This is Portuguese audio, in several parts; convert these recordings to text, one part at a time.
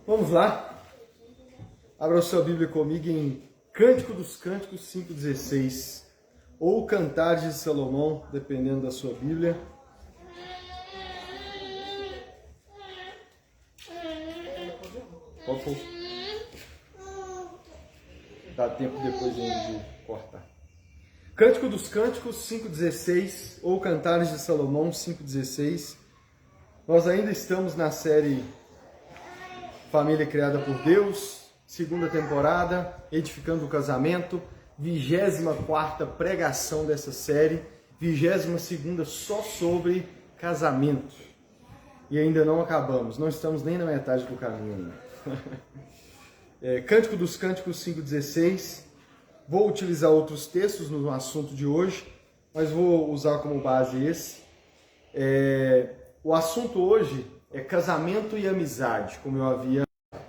Vamos lá? Abra sua Bíblia comigo em Cântico dos Cânticos 5,16 ou Cantares de Salomão, dependendo da sua Bíblia. Qual foi? Dá tempo depois de cortar. Cântico dos Cânticos 5,16 ou Cantares de Salomão 5,16. Nós ainda estamos na série Família Criada por Deus, segunda temporada, Edificando o Casamento, 24ª pregação dessa série, 22ª só sobre casamento. E ainda não acabamos, não estamos nem na metade do caminho ainda. Cântico dos Cânticos 5,16. Vou utilizar outros textos no assunto de hoje, mas vou usar como base esse. O assunto hoje é casamento e amizade, como eu havia falado.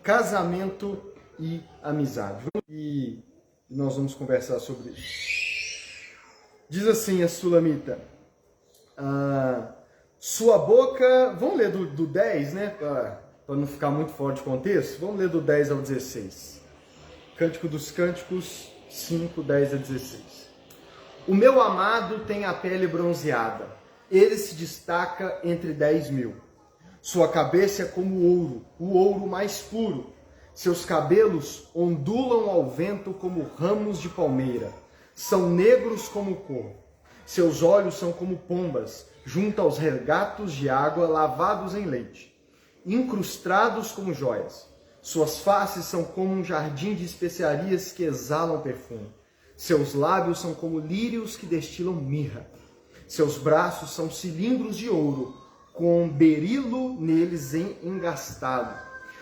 Casamento e amizade. E nós vamos conversar sobre isso. Diz assim a Sulamita. Sua boca... Vamos ler do 10, né? Para não ficar muito fora de contexto. Vamos ler do 10 ao 16. Cântico dos Cânticos 5, 10 a 16. O meu amado tem a pele bronzeada. Ele se destaca entre 10.000. Sua cabeça é como ouro, o ouro mais puro. Seus cabelos ondulam ao vento como ramos de palmeira. São negros como cor. Seus olhos são como pombas, junto aos regatos de água lavados em leite, incrustados como joias. Suas faces são como um jardim de especiarias que exalam perfume. Seus lábios são como lírios que destilam mirra. Seus braços são cilindros de ouro, com berilo neles engastado.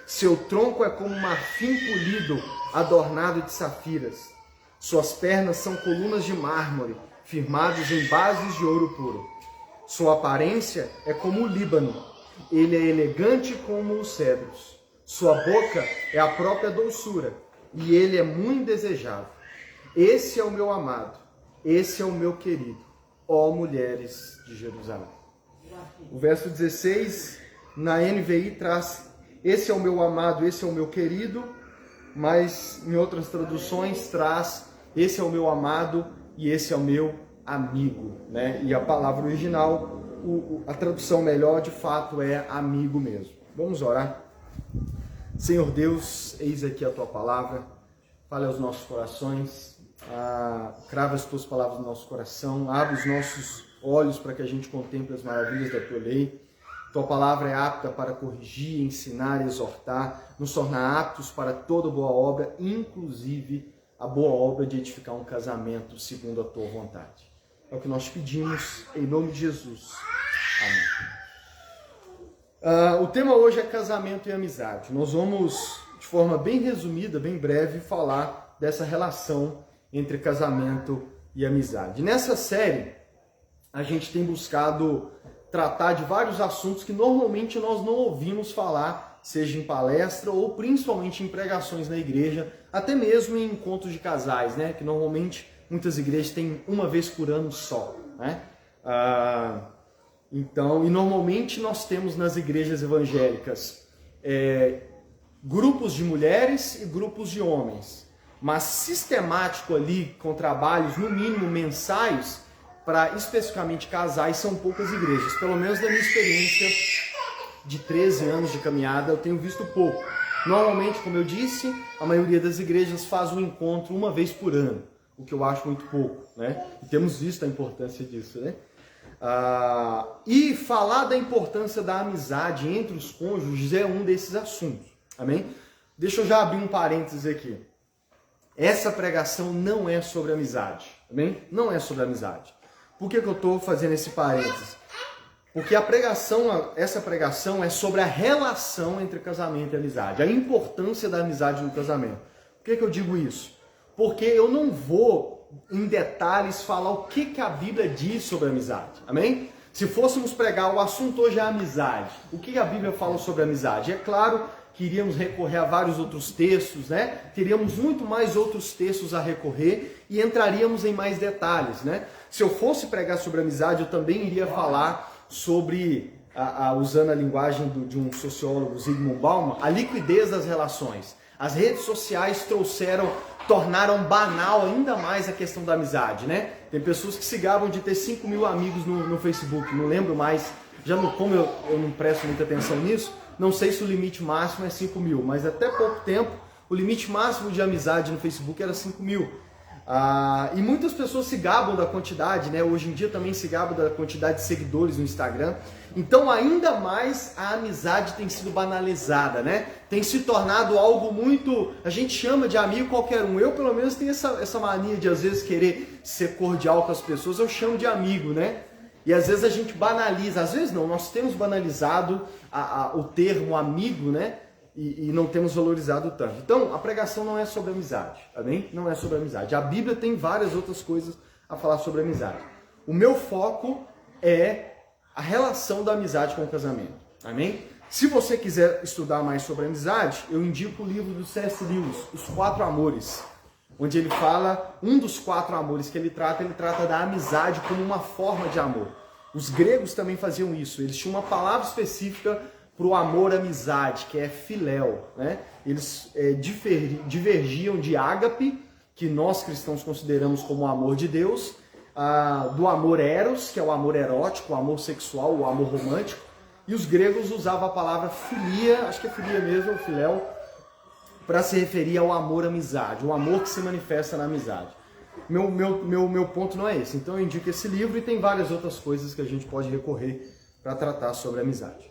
Seu tronco é como marfim polido, adornado de safiras. Suas pernas são colunas de mármore, firmadas em bases de ouro puro. Sua aparência é como o Líbano. Ele é elegante como os cedros. Sua boca é a própria doçura, e ele é muito desejável. Esse é o meu amado, esse é o meu querido, ó mulheres de Jerusalém. O verso 16, na NVI, traz: esse é o meu amado, esse é o meu querido, mas em outras traduções traz: esse é o meu amado e esse é o meu amigo, né? E a palavra original, a tradução melhor, de fato, é amigo mesmo. Vamos orar. Senhor Deus, eis aqui a Tua palavra, fale aos nossos corações, crava as Tuas palavras no nosso coração, abre os nossos olhos para que a gente contemple as maravilhas da Tua lei. Tua palavra é apta para corrigir, ensinar e exortar, nos tornar aptos para toda boa obra, inclusive a boa obra de edificar um casamento segundo a Tua vontade. É o que nós pedimos, em nome de Jesus. Amém. O tema hoje é casamento e amizade. Nós vamos, de forma bem resumida, bem breve, falar dessa relação entre casamento e amizade. Nessa série, a gente tem buscado tratar de vários assuntos que normalmente nós não ouvimos falar, seja em palestra ou principalmente em pregações na igreja, até mesmo em encontros de casais, né? Que normalmente muitas igrejas têm uma vez por ano só, né? Então, e normalmente nós temos nas igrejas evangélicas grupos de mulheres e grupos de homens, mas sistemático ali, com trabalhos no mínimo mensais, para especificamente casais, são poucas igrejas. Pelo menos na minha experiência de 13 anos de caminhada, eu tenho visto pouco. Normalmente, como eu disse, a maioria das igrejas faz um encontro uma vez por ano, o que eu acho muito pouco, né? E temos visto a importância disso, né? E falar da importância da amizade entre os cônjuges é um desses assuntos, amém? Deixa eu já abrir um parênteses aqui. Essa pregação não é sobre amizade, amém? Não é sobre amizade. Por que eu estou fazendo esse parênteses? Porque essa pregação é sobre a relação entre casamento e amizade, a importância da amizade no casamento. Por que eu digo isso? Porque eu não vou em detalhes falar o que a Bíblia diz sobre a amizade, amém? Se fôssemos pregar, o assunto hoje é a amizade. O que a Bíblia fala sobre a amizade? É claro que iríamos recorrer a vários outros textos, né? Teríamos muito mais outros textos a recorrer e entraríamos em mais detalhes, né? Se eu fosse pregar sobre amizade, eu também iria falar sobre usando a linguagem de um sociólogo, Zygmunt Bauman, a liquidez das relações. As redes sociais tornaram banal ainda mais a questão da amizade, né? Tem pessoas que se gabam de ter 5 mil amigos no Facebook, não lembro mais, como eu não presto muita atenção nisso, não sei se o limite máximo é 5 mil, mas até pouco tempo o limite máximo de amizade no Facebook era 5 mil. E muitas pessoas se gabam da quantidade, né? Hoje em dia também se gabam da quantidade de seguidores no Instagram. Então ainda mais a amizade tem sido banalizada, né? Tem se tornado algo muito... A gente chama de amigo qualquer um. Eu pelo menos tenho essa mania de às vezes querer ser cordial com as pessoas, eu chamo de amigo, né? E às vezes a gente banaliza, às vezes não, nós temos banalizado o termo amigo, né? E não temos valorizado tanto. Então, a pregação não é sobre amizade, amém? Não é sobre amizade. A Bíblia tem várias outras coisas a falar sobre amizade. O meu foco é a relação da amizade com o casamento, amém? Se você quiser estudar mais sobre amizade, eu indico o livro do C.S. Lewis, Os 4 Amores, onde ele fala, um dos 4 amores que ele trata da amizade como uma forma de amor. Os gregos também faziam isso, eles tinham uma palavra específica para o amor amizade, que é filéu, né? Eles divergiam de ágape, que nós cristãos consideramos como o amor de Deus, do amor eros, que é o amor erótico, o amor sexual, o amor romântico, e os gregos usavam a palavra filia, acho que é filia mesmo, filéu, para se referir ao amor amizade, o amor que se manifesta na amizade. Meu ponto não é esse, então eu indico esse livro e tem várias outras coisas que a gente pode recorrer para tratar sobre amizade.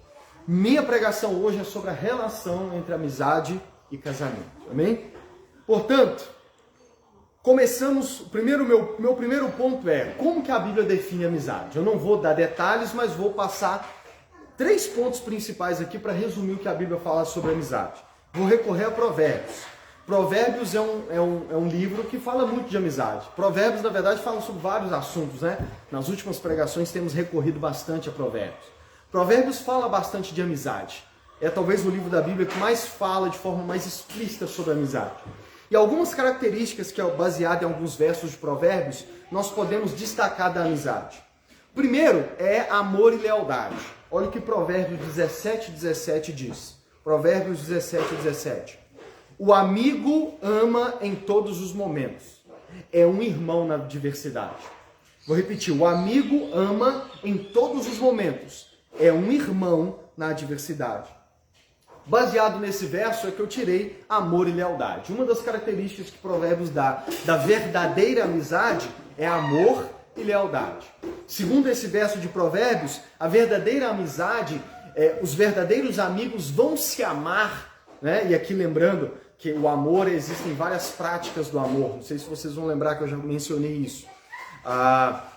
Minha pregação hoje é sobre a relação entre amizade e casamento, amém? Portanto, começamos, meu primeiro ponto é como que a Bíblia define amizade. Eu não vou dar detalhes, mas vou passar 3 pontos principais aqui para resumir o que a Bíblia fala sobre amizade. Vou recorrer a Provérbios. Provérbios é um livro que fala muito de amizade. Provérbios, na verdade, fala sobre vários assuntos, né? Nas últimas pregações temos recorrido bastante a Provérbios. Provérbios fala bastante de amizade. É talvez o livro da Bíblia que mais fala de forma mais explícita sobre a amizade. E algumas características que é baseado em alguns versos de Provérbios, nós podemos destacar da amizade. Primeiro é amor e lealdade. Olha o que Provérbios 17 diz. Provérbios 17. O amigo ama em todos os momentos. É um irmão na diversidade. Vou repetir. O amigo ama em todos os momentos. É um irmão na adversidade. Baseado nesse verso é que eu tirei amor e lealdade. Uma das características que Provérbios dá da verdadeira amizade é amor e lealdade. Segundo esse verso de Provérbios, a verdadeira amizade, os verdadeiros amigos vão se amar, né? E aqui lembrando que o amor, existem várias práticas do amor. Não sei se vocês vão lembrar que eu já mencionei isso.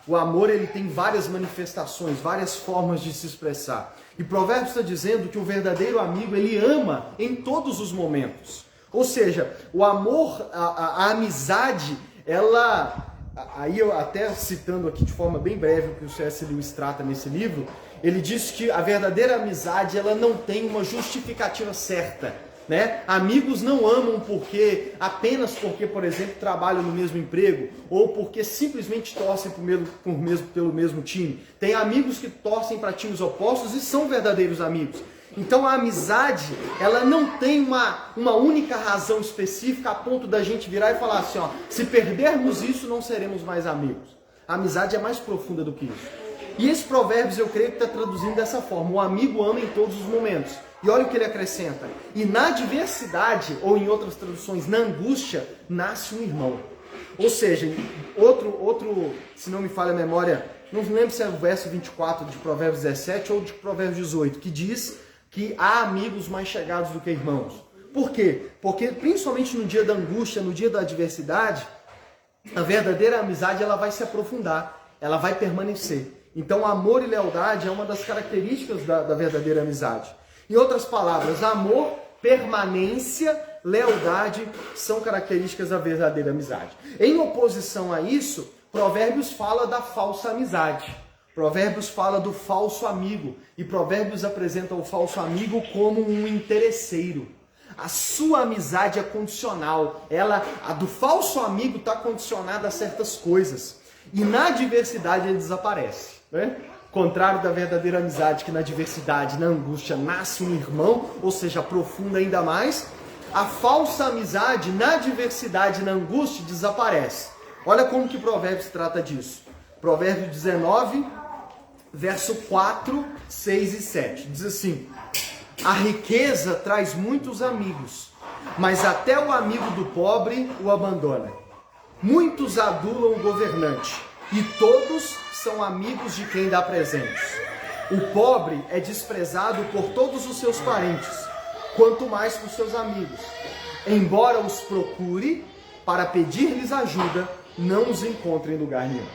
O amor ele tem várias manifestações, várias formas de se expressar. E Provérbios está dizendo que o verdadeiro amigo ele ama em todos os momentos. Ou seja, o amor, a amizade, aí eu até citando aqui de forma bem breve o que o C.S. Lewis trata nesse livro, ele diz que a verdadeira amizade ela não tem uma justificativa certa. Né? Amigos não amam apenas porque, por exemplo, trabalham no mesmo emprego ou porque simplesmente torcem pelo mesmo time. Tem amigos que torcem para times opostos e são verdadeiros amigos. Então a amizade, ela não tem uma única razão específica a ponto da gente virar e falar assim, ó, se perdermos isso não seremos mais amigos. A amizade é mais profunda do que isso. E esse Provérbios eu creio que está traduzindo dessa forma, o amigo ama em todos os momentos. E olha o que ele acrescenta. E na adversidade, ou em outras traduções, na angústia, nasce um irmão. Ou seja, outro, se não me falha a memória, não lembro se é o verso 24 de Provérbios 17 ou de Provérbios 18, que diz que há amigos mais chegados do que irmãos. Por quê? Porque principalmente no dia da angústia, no dia da adversidade, a verdadeira amizade ela vai se aprofundar, ela vai permanecer. Então amor e lealdade é uma das características da verdadeira amizade. Em outras palavras, amor, permanência, lealdade são características da verdadeira amizade. Em oposição a isso, Provérbios fala da falsa amizade. Provérbios fala do falso amigo. E Provérbios apresenta o falso amigo como um interesseiro. A sua amizade é condicional. A do falso amigo está condicionada a certas coisas. E na adversidade ele desaparece. Né? Contrário da verdadeira amizade, que na adversidade, na angústia, nasce um irmão, ou seja, aprofunda ainda mais. A falsa amizade, na adversidade, na angústia, desaparece. Olha como que Provérbios trata disso. Provérbio 19, verso 4, 6 e 7. Diz assim: a riqueza traz muitos amigos, mas até o amigo do pobre o abandona. Muitos adulam o governante, e todos são amigos de quem dá presentes. O pobre é desprezado por todos os seus parentes, quanto mais por seus amigos. Embora os procure para pedir-lhes ajuda, não os encontre em lugar nenhum.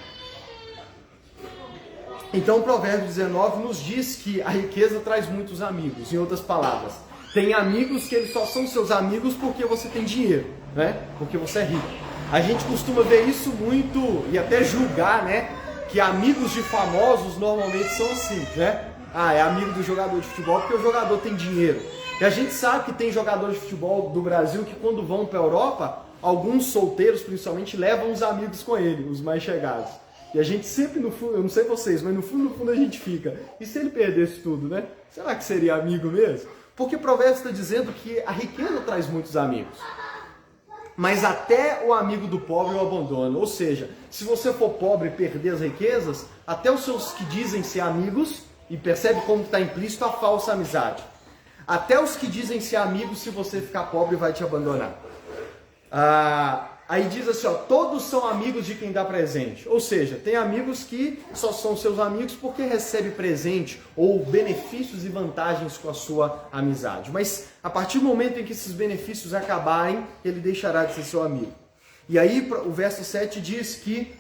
Então, o Provérbio 19 nos diz que a riqueza traz muitos amigos. Em outras palavras, tem amigos que eles só são seus amigos porque você tem dinheiro, né? Porque você é rico. A gente costuma ver isso muito e até julgar, né? Que amigos de famosos normalmente são assim, né? Ah, é amigo do jogador de futebol porque o jogador tem dinheiro. E a gente sabe que tem jogadores de futebol do Brasil que quando vão para a Europa, alguns solteiros principalmente levam os amigos com ele, os mais chegados. E a gente sempre no fundo, eu não sei vocês, mas no fundo a gente fica, e se ele perdesse tudo, né? Será que seria amigo mesmo? Porque o Provérbios está dizendo que a riqueza traz muitos amigos, mas até o amigo do pobre o abandona. Ou seja, se você for pobre e perder as riquezas, até os seus que dizem ser amigos, e percebe como está implícito a falsa amizade, até os que dizem ser amigos, se você ficar pobre, vai te abandonar. Aí diz assim, ó, todos são amigos de quem dá presente. Ou seja, tem amigos que só são seus amigos porque recebe presente ou benefícios e vantagens com a sua amizade. Mas a partir do momento em que esses benefícios acabarem, ele deixará de ser seu amigo. E aí o verso 7 diz que,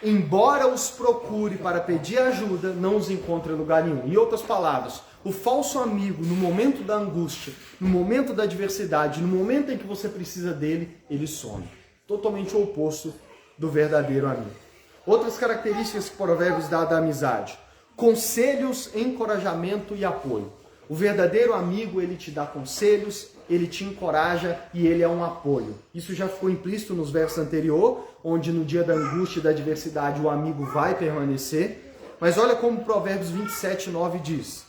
embora os procure para pedir ajuda, não os encontra em lugar nenhum. Em outras palavras, o falso amigo, no momento da angústia, no momento da adversidade, no momento em que você precisa dele, ele some. Totalmente o oposto do verdadeiro amigo. Outras características que Provérbios dá da amizade: conselhos, encorajamento e apoio. O verdadeiro amigo, ele te dá conselhos, ele te encoraja e ele é um apoio. Isso já ficou implícito nos versos anteriores, onde no dia da angústia e da adversidade o amigo vai permanecer. Mas olha como Provérbios 27, 9 diz: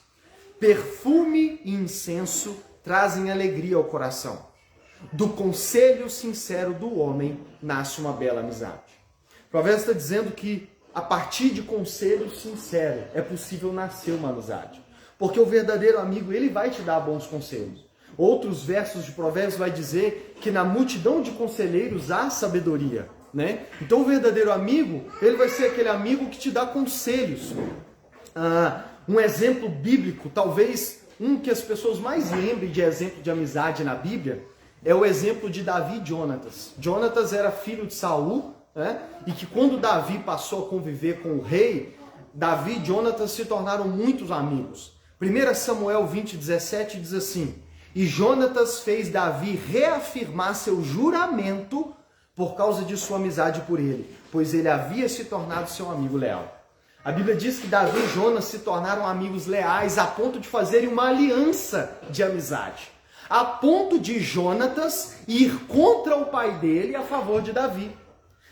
perfume e incenso trazem alegria ao coração. Do conselho sincero do homem nasce uma bela amizade. O Provérbios está dizendo que a partir de conselho sincero é possível nascer uma amizade. Porque o verdadeiro amigo, ele vai te dar bons conselhos. Outros versos de Provérbios vai dizer que na multidão de conselheiros há sabedoria, né? Então o verdadeiro amigo, ele vai ser aquele amigo que te dá conselhos. Um exemplo bíblico, talvez um que as pessoas mais lembrem de exemplo de amizade na Bíblia, é o exemplo de Davi e Jonatas. Jonatas era filho de Saul, né? E que quando Davi passou a conviver com o rei, Davi e Jonatas se tornaram muitos amigos. 1 Samuel 20, 17 diz assim: e Jonatas fez Davi reafirmar seu juramento por causa de sua amizade por ele, pois ele havia se tornado seu amigo leal. A Bíblia diz que Davi e Jonas se tornaram amigos leais a ponto de fazerem uma aliança de amizade. A ponto de Jonatas ir contra o pai dele a favor de Davi.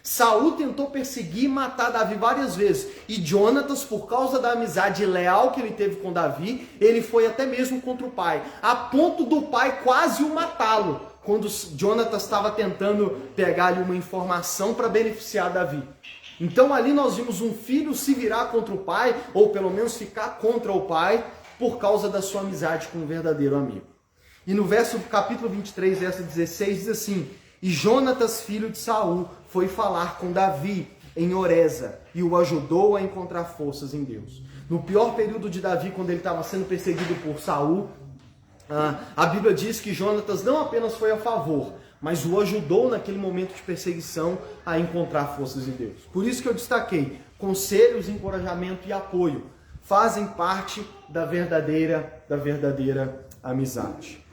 Saul tentou perseguir e matar Davi várias vezes. E Jonatas, por causa da amizade leal que ele teve com Davi, ele foi até mesmo contra o pai. A ponto do pai quase o matá-lo, quando Jonatas estava tentando pegar-lhe uma informação para beneficiar Davi. Então ali nós vimos um filho se virar contra o pai, ou pelo menos ficar contra o pai, por causa da sua amizade com um verdadeiro amigo. E no capítulo 23, verso 16, diz assim: e Jonatas, filho de Saul, foi falar com Davi em Oreza e o ajudou a encontrar forças em Deus. No pior período de Davi, quando ele estava sendo perseguido por Saul, a Bíblia diz que Jonatas não apenas foi a favor, mas o ajudou naquele momento de perseguição a encontrar forças em Deus. Por isso que eu destaquei: conselhos, encorajamento e apoio fazem parte da verdadeira amizade.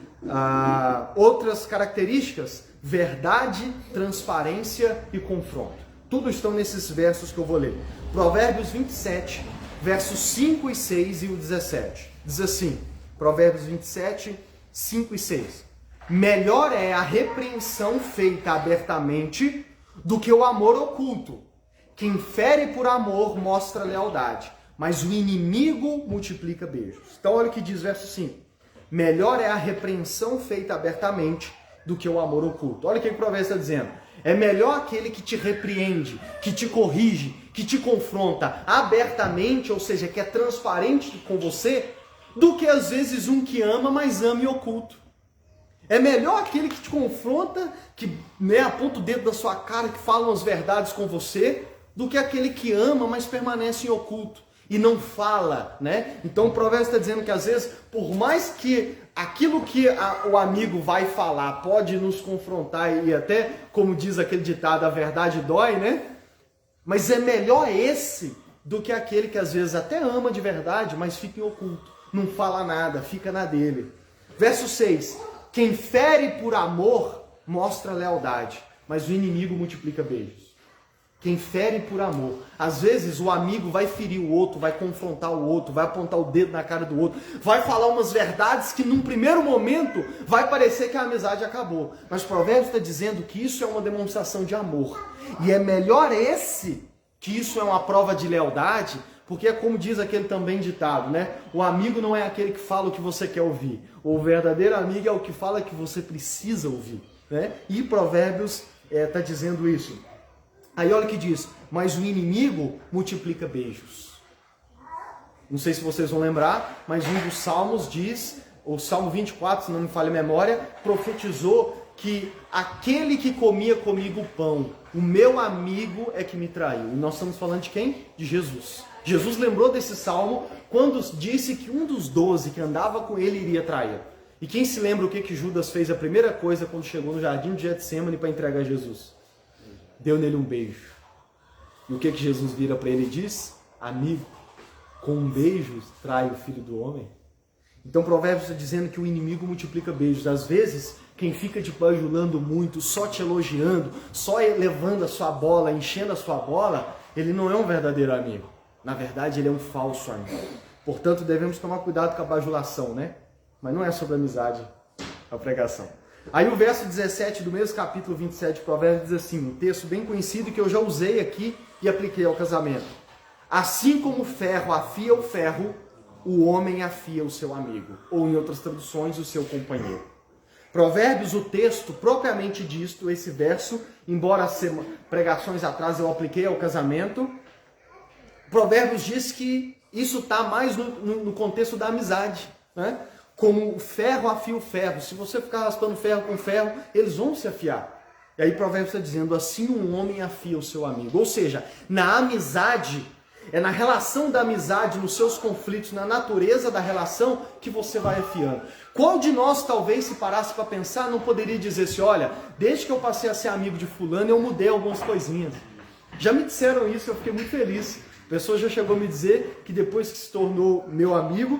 Outras características: verdade, transparência e confronto. Tudo estão nesses versos que eu vou ler. Provérbios 27, versos 5 e 6 e o 17. Diz assim, Provérbios 27, 5 e 6. Melhor é a repreensão feita abertamente do que o amor oculto. Quem fere por amor mostra lealdade, mas o inimigo multiplica beijos. Então olha o que diz verso 5. Melhor é a repreensão feita abertamente do que o amor oculto. Olha o que o provérbio está dizendo. É melhor aquele que te repreende, que te corrige, que te confronta abertamente, ou seja, que é transparente com você, do que às vezes um que ama, mas ama em oculto. É melhor aquele que te confronta, que aponta o dedo da sua cara, que fala umas verdades com você, do que aquele que ama, mas permanece em oculto e não fala, né? Então o provérbio está dizendo que às vezes, por mais que aquilo que o amigo vai falar pode nos confrontar e até, como diz aquele ditado, a verdade dói, né? Mas é melhor esse do que aquele que às vezes até ama de verdade, mas fica em oculto, não fala nada, fica na dele. Verso 6. Quem fere por amor mostra lealdade, mas o inimigo multiplica beijos. Quem fere por amor. Às vezes o amigo vai ferir o outro, vai confrontar o outro, vai apontar o dedo na cara do outro, vai falar umas verdades que num primeiro momento vai parecer que a amizade acabou. Mas o provérbio está dizendo que isso é uma demonstração de amor. E é melhor que isso é uma prova de lealdade, porque é como diz aquele também ditado, né? O amigo não é aquele que fala o que você quer ouvir. O verdadeiro amigo é o que fala que você precisa ouvir, né? E Provérbios está dizendo isso. Aí olha o que diz, mas o inimigo multiplica beijos. Não sei se vocês vão lembrar, mas um dos salmos diz, o Salmo 24, se não me falha a memória, profetizou que aquele que comia comigo o pão, o meu amigo é que me traiu. E nós estamos falando de quem? De Jesus. Jesus lembrou desse salmo quando disse que um dos 12 que andava com ele iria trair. E quem se lembra o que Judas fez a primeira coisa quando chegou no jardim de Getsêmani para entregar Jesus? Deu nele um beijo. E o que Jesus vira para ele e diz? Amigo, com um beijo trai o filho do homem. Então Provérbios está dizendo que o inimigo multiplica beijos. Às vezes, quem fica te bajulando muito, só te elogiando, só levando a sua bola, enchendo a sua bola, ele não é um verdadeiro amigo. Na verdade, ele é um falso amigo. Portanto, devemos tomar cuidado com a bajulação, né? Mas não é sobre amizade a pregação. Aí o verso 17 do mesmo capítulo 27 de Provérbios diz assim, um texto bem conhecido que eu já usei aqui e apliquei ao casamento. Assim como o ferro afia o ferro, o homem afia o seu amigo. Ou em outras traduções, o seu companheiro. Provérbios, o texto propriamente disto, esse verso, embora pregações atrás eu apliquei ao casamento, Provérbios diz que isso está mais no contexto da amizade, né? Como o ferro afia o ferro. Se você ficar raspando ferro com ferro, eles vão se afiar. E aí Provérbios está dizendo, assim um homem afia o seu amigo. Ou seja, na amizade, é na relação da amizade, nos seus conflitos, na natureza da relação, que você vai afiando. Qual de nós, talvez, se parasse para pensar, não poderia dizer assim, olha, desde que eu passei a ser amigo de fulano, eu mudei algumas coisinhas. Já me disseram isso, eu fiquei muito feliz. A pessoa já chegou a me dizer que depois que se tornou meu amigo,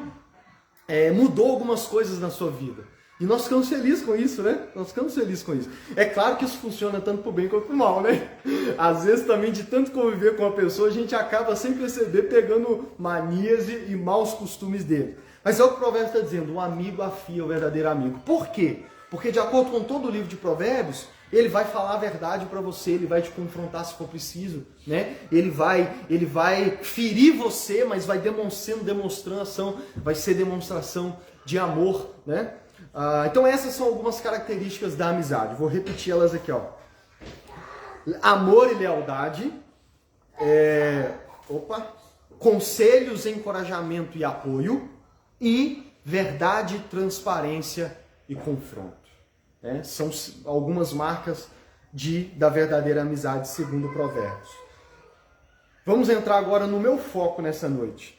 mudou algumas coisas na sua vida. E nós ficamos felizes com isso, né? Nós ficamos felizes com isso. É claro que isso funciona tanto para o bem quanto para o mal, né? Às vezes também de tanto conviver com a pessoa, a gente acaba sem perceber pegando manias e maus costumes dele. Mas é o que o provérbio está dizendo, o amigo afia o verdadeiro amigo. Por quê? Porque de acordo com todo o livro de Provérbios, ele vai falar a verdade para você, ele vai te confrontar se for preciso, né? Ele vai ferir você, mas vai vai ser demonstração de amor, né? Então essas são algumas características da amizade. Vou repetir elas aqui, ó. Amor e lealdade, conselhos, encorajamento e apoio, e verdade, transparência e confronto. São algumas marcas da verdadeira amizade, segundo Provérbios. Vamos entrar agora no meu foco nessa noite.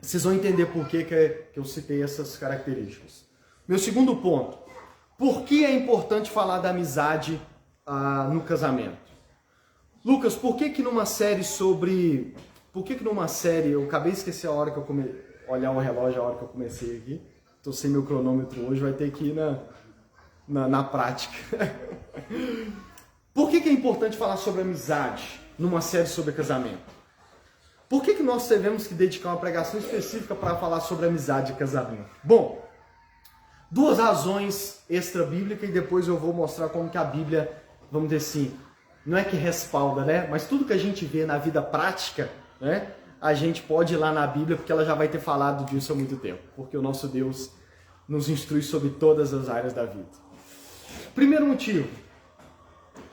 Vocês vão entender por que eu citei essas características. Meu segundo ponto. Por que é importante falar da amizade no casamento? Lucas, por que numa série eu acabei de esquecer a hora que eu olhar o relógio, a hora que eu comecei aqui. Estou sem meu cronômetro hoje, vai ter que ir na prática. Por que é importante falar sobre amizade numa série sobre casamento? Por que nós devemos que dedicar uma pregação específica para falar sobre amizade e casamento? Bom, duas razões extra-bíblicas e depois eu vou mostrar como que a Bíblia, vamos dizer assim, não é que respalda, né? Mas tudo que a gente vê na vida prática, né? a gente pode ir lá na Bíblia, porque ela já vai ter falado disso há muito tempo, porque o nosso Deus nos instrui sobre todas as áreas da vida. Primeiro motivo,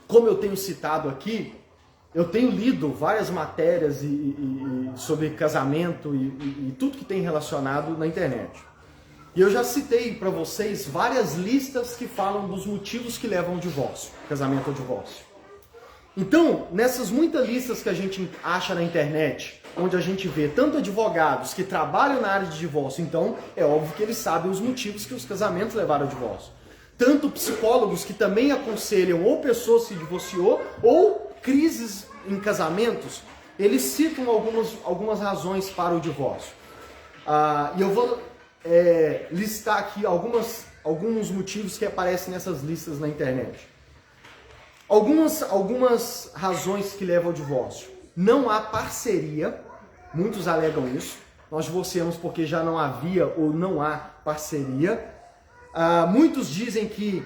como eu tenho citado aqui, eu tenho lido várias matérias sobre casamento e tudo que tem relacionado na internet. E eu já citei para vocês várias listas que falam dos motivos que levam ao divórcio, casamento ou divórcio. Então, nessas muitas listas que a gente acha na internet, onde a gente vê tanto advogados que trabalham na área de divórcio, então é óbvio que eles sabem os motivos que os casamentos levaram ao divórcio. Tanto psicólogos que também aconselham ou pessoas se divorciou ou crises em casamentos, eles citam algumas razões para o divórcio. E eu vou listar aqui alguns motivos que aparecem nessas listas na internet. Algumas razões que levam ao divórcio. Não há parceria, muitos alegam isso. Nós divorciamos porque já não havia ou não há parceria. Muitos dizem que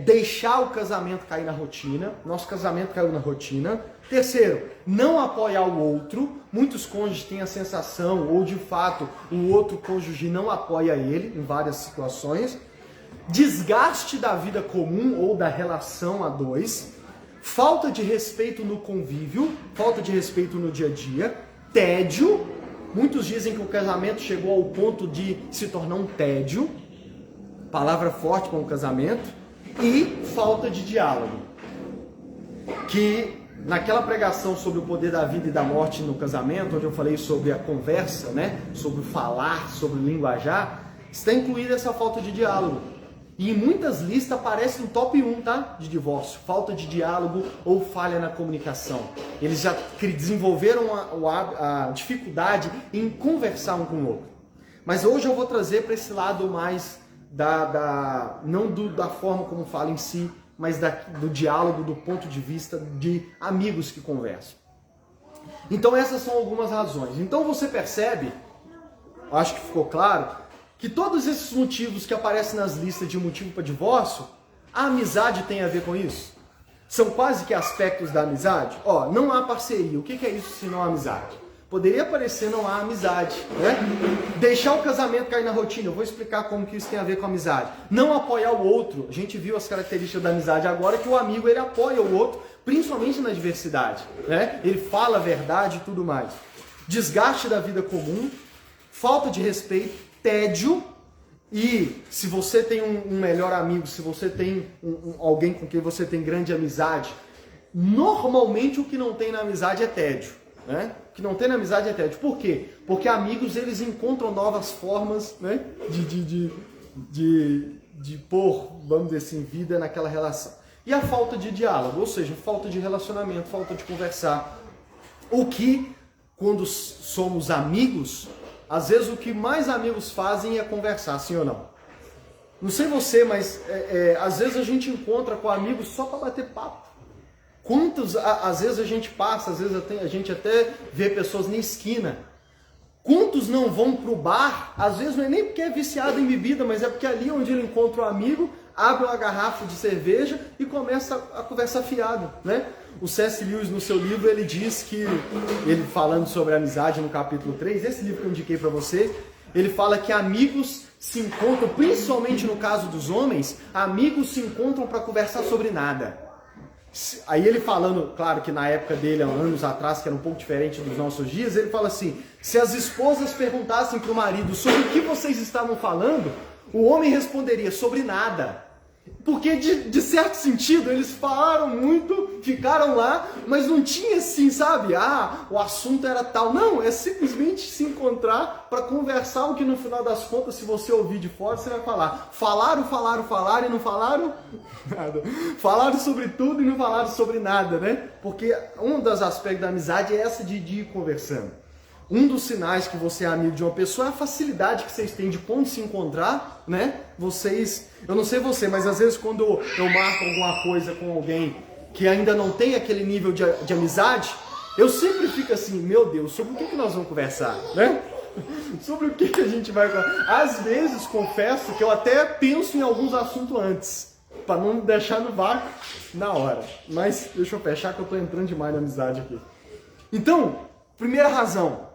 deixar o casamento cair na rotina. Nosso casamento caiu na rotina. Terceiro, não apoiar o outro. Muitos cônjuges têm a sensação, ou de fato, o outro cônjuge não apoia ele em várias situações. Desgaste da vida comum ou da relação a dois. Falta de respeito no convívio, falta de respeito no dia a dia. Tédio. Muitos dizem que o casamento chegou ao ponto de se tornar um tédio. Palavra forte para um casamento. E falta de diálogo. Que naquela pregação sobre o poder da vida e da morte no casamento, onde eu falei sobre a conversa, né? Sobre falar, sobre linguajar, está incluída essa falta de diálogo. E em muitas listas aparece no top 1, tá? De divórcio. Falta de diálogo ou falha na comunicação. Eles já desenvolveram a dificuldade em conversar um com o outro. Mas hoje eu vou trazer para esse lado mais não da forma como fala em si, mas do diálogo, do ponto de vista de amigos que conversam. Então essas são algumas razões. Então você percebe, acho que ficou claro, que todos esses motivos que aparecem nas listas de motivo para divórcio, a amizade tem a ver com isso? São quase que aspectos da amizade? Não há parceria. O que é isso se não há amizade? Poderia parecer não há amizade, né? Deixar o casamento cair na rotina. Eu vou explicar como que isso tem a ver com amizade. Não apoiar o outro. A gente viu as características da amizade agora, que o amigo ele apoia o outro, principalmente na diversidade, né? Ele fala a verdade e tudo mais. Desgaste da vida comum, falta de respeito, tédio. E se você tem um melhor amigo, se você tem alguém com quem você tem grande amizade, normalmente o que não tem na amizade é tédio, né? O que não tem na amizade é tédio. Por quê? Porque amigos eles encontram novas formas, né? de pôr, vamos dizer assim, vida naquela relação. E a falta de diálogo, ou seja, falta de relacionamento, falta de conversar. O que, quando somos amigos, às vezes o que mais amigos fazem é conversar, sim ou não? Não sei você, mas às vezes a gente encontra com amigos só para bater papo. Às vezes a gente passa, às vezes a gente até vê pessoas na esquina. Quantos não vão pro bar? Às vezes não é nem porque é viciado em bebida, mas é porque ali onde ele encontra um amigo, abre uma garrafa de cerveja e começa a conversa fiado, né? O C.S. Lewis, no seu livro, ele diz que, ele falando sobre a amizade no capítulo 3, esse livro que eu indiquei para você, ele fala que amigos se encontram, principalmente no caso dos homens, amigos se encontram para conversar sobre nada. Aí ele falando, claro que na época dele, há anos atrás, que era um pouco diferente dos nossos dias, ele fala assim, se as esposas perguntassem para o marido sobre o que vocês estavam falando, o homem responderia sobre nada. Porque de certo sentido eles falaram muito, ficaram lá, mas não tinha assim, sabe? O assunto era tal. Não, é simplesmente se encontrar para conversar, o que no final das contas, se você ouvir de fora, você vai falar. Falaram e não falaram nada. Falaram sobre tudo e não falaram sobre nada, né? Porque um dos aspectos da amizade é essa de ir conversando. Um dos sinais que você é amigo de uma pessoa é a facilidade que vocês têm de quando se encontrar, né? Eu não sei você, mas às vezes quando eu marco alguma coisa com alguém que ainda não tem aquele nível de amizade, eu sempre fico assim, meu Deus, sobre o que nós vamos conversar, né? Sobre o que a gente vai conversar. Às vezes, confesso que eu até penso em alguns assuntos antes, para não deixar no vácuo na hora. Mas deixa eu fechar que eu estou entrando demais na amizade aqui. Então, primeira razão.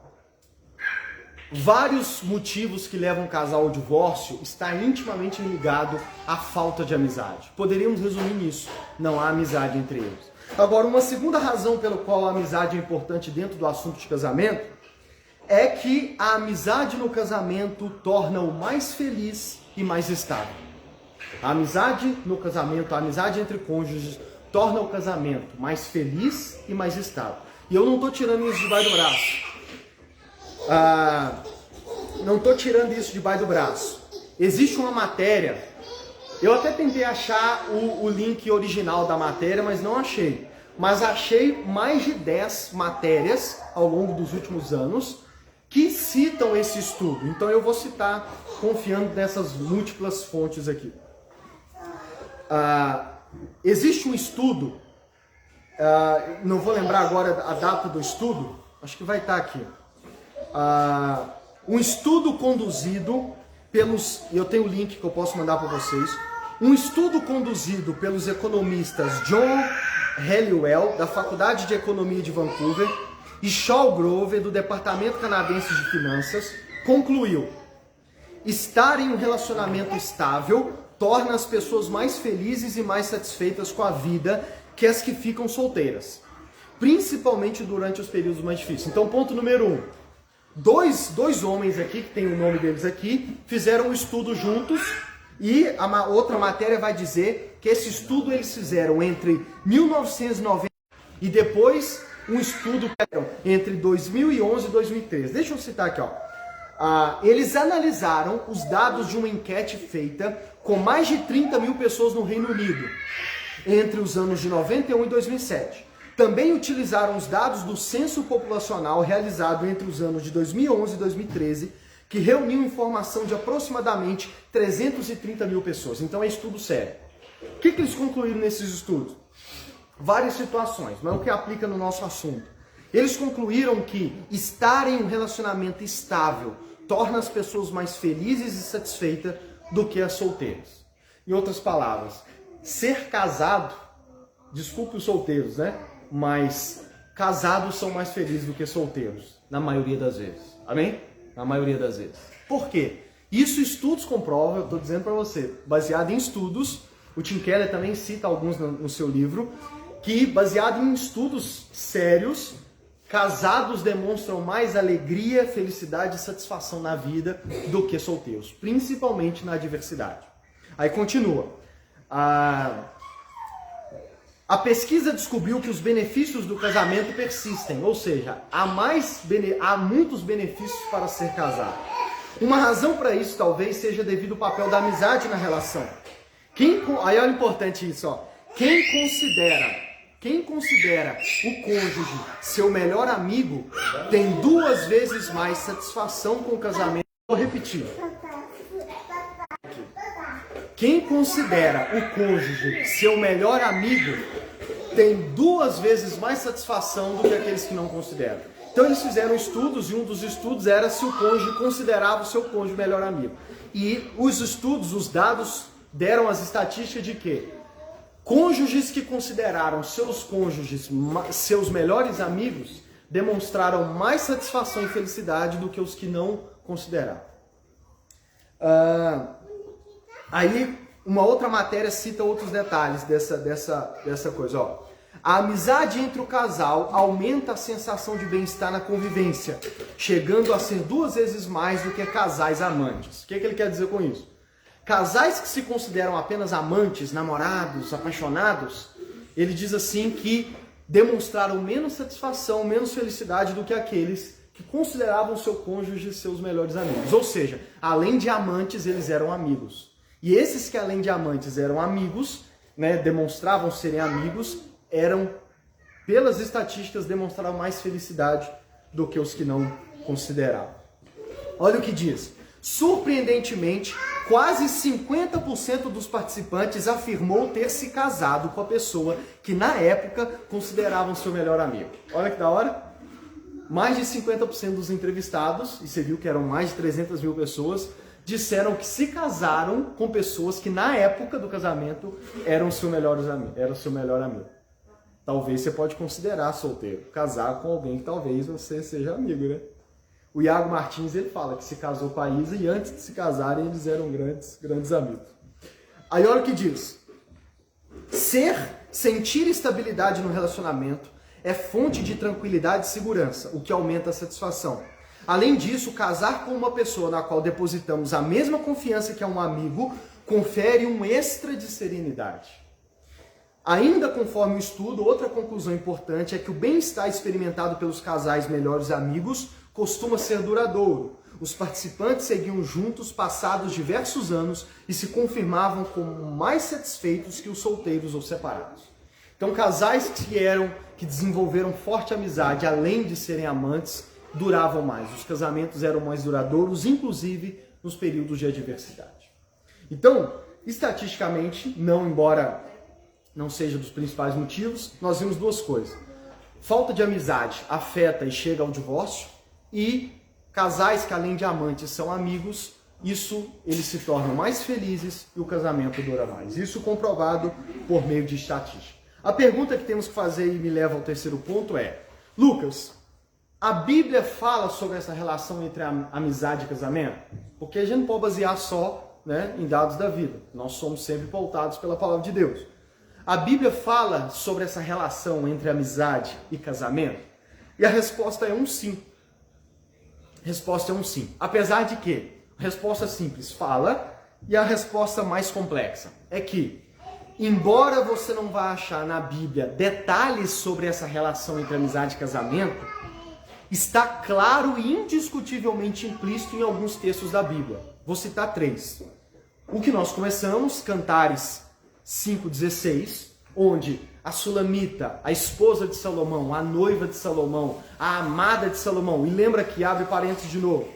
vários motivos que levam um casal ao divórcio está intimamente ligado à falta de amizade. Poderíamos resumir nisso, não há amizade entre eles. Agora, uma segunda razão pela qual a amizade é importante dentro do assunto de casamento é que a amizade no casamento torna-o mais feliz e mais estável. A amizade no casamento, a amizade entre cônjuges, torna o casamento mais feliz e mais estável. E eu não estou tirando isso debaixo do braço. Não estou tirando isso debaixo do braço. Existe uma matéria, eu até tentei achar o link original da matéria, mas não achei. Mas achei mais de 10 matérias ao longo dos últimos anos que citam esse estudo. Então eu vou citar confiando nessas múltiplas fontes aqui. Existe um estudo, não vou lembrar agora a data do estudo, acho que vai estar aqui. Um estudo conduzido pelos, eu tenho o link que eu posso mandar para vocês, um estudo conduzido pelos economistas John Helliwell, da Faculdade de Economia de Vancouver, e Shaw Grover, do Departamento Canadense de Finanças, concluiu: estar em um relacionamento estável torna as pessoas mais felizes e mais satisfeitas com a vida que as que ficam solteiras, principalmente durante os períodos mais difíceis. Então, ponto número 1. Dois homens aqui, que tem o nome deles aqui, fizeram um estudo juntos, e a outra matéria vai dizer que esse estudo eles fizeram entre 1990 e depois um estudo entre 2011 e 2013. Deixa eu citar aqui, ó. Eles analisaram os dados de uma enquete feita com mais de 30 mil pessoas no Reino Unido, entre os anos de 91 e 2007. Também utilizaram os dados do censo populacional realizado entre os anos de 2011 e 2013, que reuniu informação de aproximadamente 330 mil pessoas. Então é estudo sério. O que eles concluíram nesses estudos? Várias situações, mas o que aplica no nosso assunto. Eles concluíram que estar em um relacionamento estável torna as pessoas mais felizes e satisfeitas do que as solteiras. Em outras palavras, ser casado, desculpe os solteiros, né? Mas casados são mais felizes do que solteiros, na maioria das vezes. Amém? Na maioria das vezes. Por quê? Isso estudos comprovam, eu estou dizendo para você, baseado em estudos, o Tim Keller também cita alguns no seu livro, que baseado em estudos sérios, casados demonstram mais alegria, felicidade e satisfação na vida do que solteiros, principalmente na adversidade. Aí continua. A pesquisa descobriu que os benefícios do casamento persistem, ou seja, há muitos benefícios para ser casado. Uma razão para isso talvez seja devido ao papel da amizade na relação. Aí olha importante isso, ó. Quem considera o cônjuge seu melhor amigo tem 2 vezes mais satisfação com o casamento. Vou repetir. Quem considera o cônjuge seu melhor amigo tem 2 vezes mais satisfação do que aqueles que não consideram. Então eles fizeram estudos, e um dos estudos era se o cônjuge considerava o seu cônjuge melhor amigo. E os estudos, os dados, deram as estatísticas de que cônjuges que consideraram seus cônjuges seus melhores amigos demonstraram mais satisfação e felicidade do que os que não consideraram. Aí, uma outra matéria cita outros detalhes dessa coisa. Ó. A amizade entre o casal aumenta a sensação de bem-estar na convivência, chegando a ser 2 vezes mais do que casais amantes. O que ele quer dizer com isso? Casais que se consideram apenas amantes, namorados, apaixonados, ele diz assim que demonstraram menos satisfação, menos felicidade do que aqueles que consideravam seu cônjuge seus melhores amigos. Ou seja, além de amantes, eles eram amigos. E esses que além de amantes eram amigos, né, demonstravam serem amigos, pelas estatísticas, demonstravam mais felicidade do que os que não consideravam. Olha o que diz. Surpreendentemente, quase 50% dos participantes afirmou ter se casado com a pessoa que na época consideravam seu melhor amigo. Olha que da hora. Mais de 50% dos entrevistados, e você viu que eram mais de 300 mil pessoas, disseram que se casaram com pessoas que na época do casamento eram seu melhor amigo. Talvez você pode considerar solteiro, casar com alguém que talvez você seja amigo, né? O Iago Martins, ele fala que se casou com a Isa e antes de se casarem eles eram grandes amigos. Aí olha o que diz. Sentir estabilidade no relacionamento é fonte de tranquilidade e segurança, o que aumenta a satisfação. Além disso, casar com uma pessoa na qual depositamos a mesma confiança que a um amigo confere um extra de serenidade. Ainda conforme o estudo, outra conclusão importante é que o bem-estar experimentado pelos casais melhores amigos costuma ser duradouro. Os participantes seguiam juntos passados diversos anos e se confirmavam como mais satisfeitos que os solteiros ou separados. Então, casais que desenvolveram forte amizade, além de serem amantes, duravam mais. Os casamentos eram mais duradouros, inclusive nos períodos de adversidade. Então, estatisticamente, embora não seja dos principais motivos, nós vimos duas coisas. Falta de amizade afeta e chega ao divórcio, e casais que além de amantes são amigos, eles se tornam mais felizes e o casamento dura mais. Isso comprovado por meio de estatística. A pergunta que temos que fazer e me leva ao terceiro ponto é: Lucas, a Bíblia fala sobre essa relação entre amizade e casamento? Porque a gente não pode basear só, em dados da vida. Nós somos sempre pautados pela palavra de Deus. A Bíblia fala sobre essa relação entre amizade e casamento? E a resposta é um sim. Resposta é um sim. Apesar de que a resposta simples fala, e a resposta mais complexa é que, embora você não vá achar na Bíblia detalhes sobre essa relação entre amizade e casamento, está claro e indiscutivelmente implícito em alguns textos da Bíblia. Vou citar 3. O que nós começamos, Cantares 5,16, onde a Sulamita, a esposa de Salomão, a noiva de Salomão, a amada de Salomão, e lembra que, abre parênteses de novo,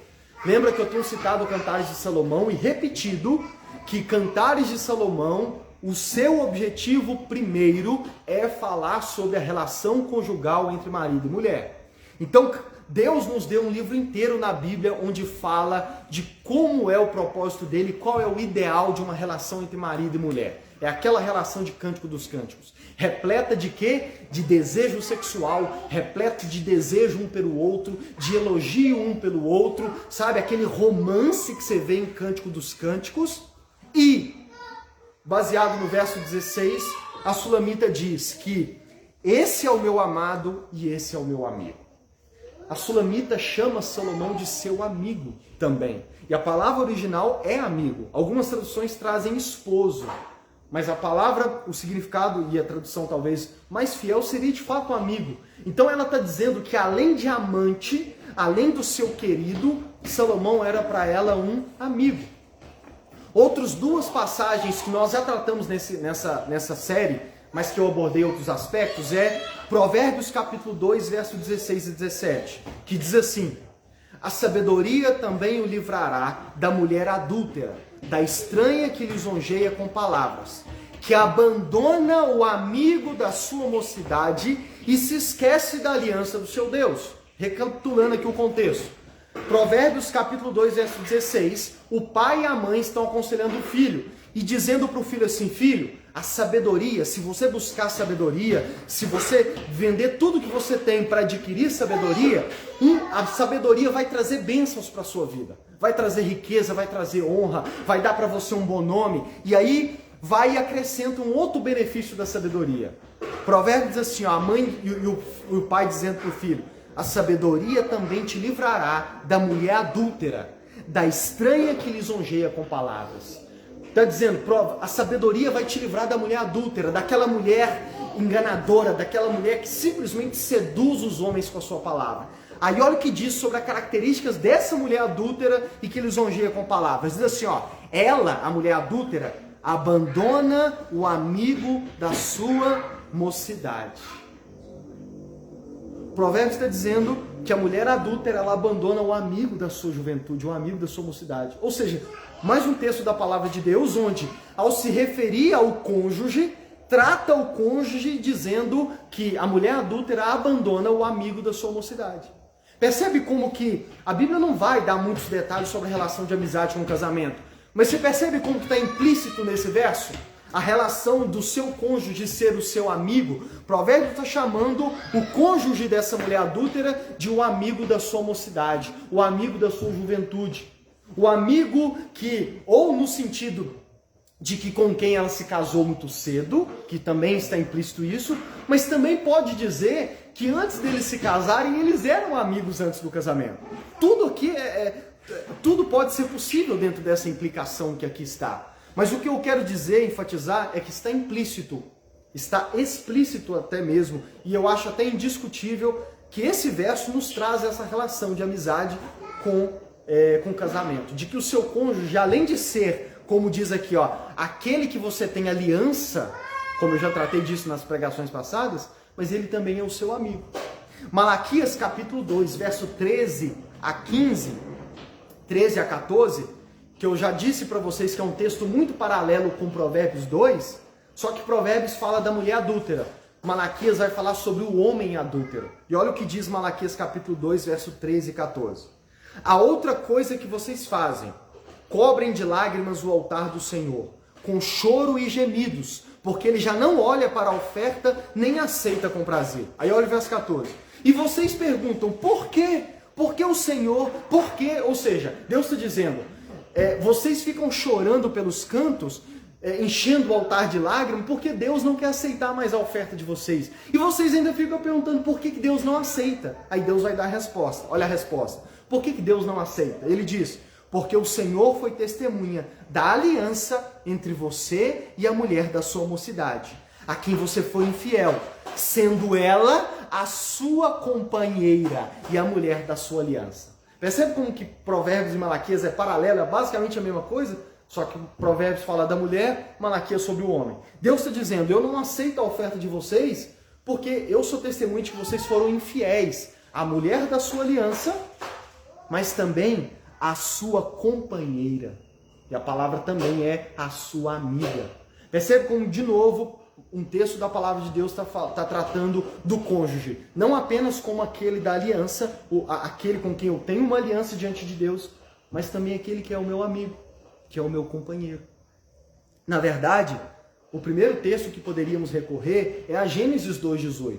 lembra que eu tenho citado Cantares de Salomão e repetido que Cantares de Salomão, o seu objetivo primeiro é falar sobre a relação conjugal entre marido e mulher. Então, Deus nos deu um livro inteiro na Bíblia onde fala de como é o propósito dele, qual é o ideal de uma relação entre marido e mulher. É aquela relação de Cântico dos Cânticos. Repleta de quê? De desejo sexual, repleta de desejo um pelo outro, de elogio um pelo outro, sabe? Aquele romance que você vê em Cântico dos Cânticos. E, baseado no verso 16, a Sulamita diz que esse é o meu amado e esse é o meu amigo. A Sulamita chama Salomão de seu amigo também. E a palavra original é amigo. Algumas traduções trazem esposo. Mas a palavra, o significado e a tradução talvez mais fiel seria de fato amigo. Então ela está dizendo que além de amante, além do seu querido, Salomão era para ela um amigo. Outras duas passagens que nós já tratamos nessa série, mas que eu abordei outros aspectos, é Provérbios capítulo 2, verso 16 e 17, que diz assim: a sabedoria também o livrará da mulher adúltera, da estranha que lisonjeia com palavras, que abandona o amigo da sua mocidade e se esquece da aliança do seu Deus. Recapitulando aqui o contexto. Provérbios capítulo 2, verso 16, o pai e a mãe estão aconselhando o filho e dizendo para o filho assim: filho, a sabedoria, se você buscar sabedoria, se você vender tudo que você tem para adquirir sabedoria, a sabedoria vai trazer bênçãos para a sua vida. Vai trazer riqueza, vai trazer honra, vai dar para você um bom nome. E aí vai e acrescenta um outro benefício da sabedoria. Provérbios diz assim, ó, a mãe e o pai dizendo para o filho: a sabedoria também te livrará da mulher adúltera, da estranha que lisonjeia com palavras. Está dizendo, a sabedoria vai te livrar da mulher adúltera, daquela mulher enganadora, daquela mulher que simplesmente seduz os homens com a sua palavra. Aí olha o que diz sobre as características dessa mulher adúltera e que lisonjeia com palavras. Diz assim, ó, ela, a mulher adúltera, abandona o amigo da sua mocidade. O Provérbios está dizendo que a mulher adúltera, ela abandona o amigo da sua juventude, o amigo da sua mocidade. Ou seja, mais um texto da palavra de Deus, onde, ao se referir ao cônjuge, trata o cônjuge dizendo que a mulher adúltera abandona o amigo da sua mocidade. Percebe como que a Bíblia não vai dar muitos detalhes sobre a relação de amizade com o casamento, mas você percebe como que está implícito nesse verso? a relação do seu cônjuge ser o seu amigo, Provérbios está chamando o cônjuge dessa mulher adúltera de um amigo da sua mocidade, o amigo da sua juventude, o amigo que, ou no sentido de que com quem ela se casou muito cedo, que também está implícito isso, mas também pode dizer que antes deles se casarem, eles eram amigos antes do casamento. Tudo aqui tudo pode ser possível dentro dessa implicação que aqui está. Mas o que eu quero dizer, enfatizar, é que está implícito, está explícito até mesmo, e eu acho até indiscutível que esse verso nos traz essa relação de amizade com casamento. De que o seu cônjuge, além de ser, como diz aqui, ó, aquele que você tem aliança, como eu já tratei disso nas pregações passadas, mas ele também é o seu amigo. Malaquias capítulo 2, verso 13 a 15, 13 a 14, que eu já disse para vocês que é um texto muito paralelo com Provérbios 2, só que Provérbios fala da mulher adúltera. Malaquias vai falar sobre o homem adúltero. E olha o que diz Malaquias capítulo 2, verso 13 e 14. A outra coisa que vocês fazem, cobrem de lágrimas o altar do Senhor, com choro e gemidos, porque ele já não olha para a oferta, nem aceita com prazer. Aí olha o verso 14. E vocês perguntam, por quê? Por que o Senhor? Por quê? Ou seja, Deus está dizendo, vocês ficam chorando pelos cantos, enchendo o altar de lágrimas, porque Deus não quer aceitar mais a oferta de vocês. E vocês ainda ficam perguntando por que Deus não aceita. Aí Deus vai dar a resposta. Olha a resposta. Por que Deus não aceita? Ele diz, porque o Senhor foi testemunha da aliança entre você e a mulher da sua mocidade, a quem você foi infiel, sendo ela a sua companheira e a mulher da sua aliança. Percebe como que Provérbios e Malaquias é paralelo, é basicamente a mesma coisa? Só que Provérbios fala da mulher, Malaquias sobre o homem. Deus está dizendo, eu não aceito a oferta de vocês, porque eu sou testemunha de que vocês foram infiéis à mulher da sua aliança, mas também à sua companheira. E a palavra também é a sua amiga. Percebe como, de novo, um texto da palavra de Deus está tratando do cônjuge. Não apenas como aquele da aliança, aquele com quem eu tenho uma aliança diante de Deus, mas também aquele que é o meu amigo, que é o meu companheiro. Na verdade, o primeiro texto que poderíamos recorrer é a Gênesis 2,18,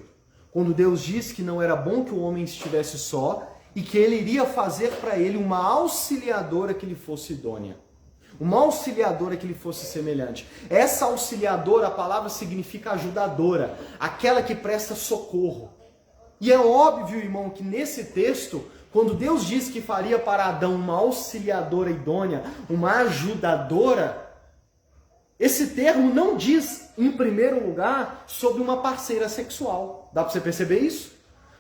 quando Deus diz que não era bom que o homem estivesse só e que ele iria fazer para ele uma auxiliadora que lhe fosse idônea. Uma auxiliadora que lhe fosse semelhante. Essa auxiliadora, a palavra significa ajudadora, aquela que presta socorro. E é óbvio, irmão, que nesse texto, quando Deus diz que faria para Adão uma auxiliadora idônea, uma ajudadora, esse termo não diz, em primeiro lugar, sobre uma parceira sexual. Dá para você perceber isso?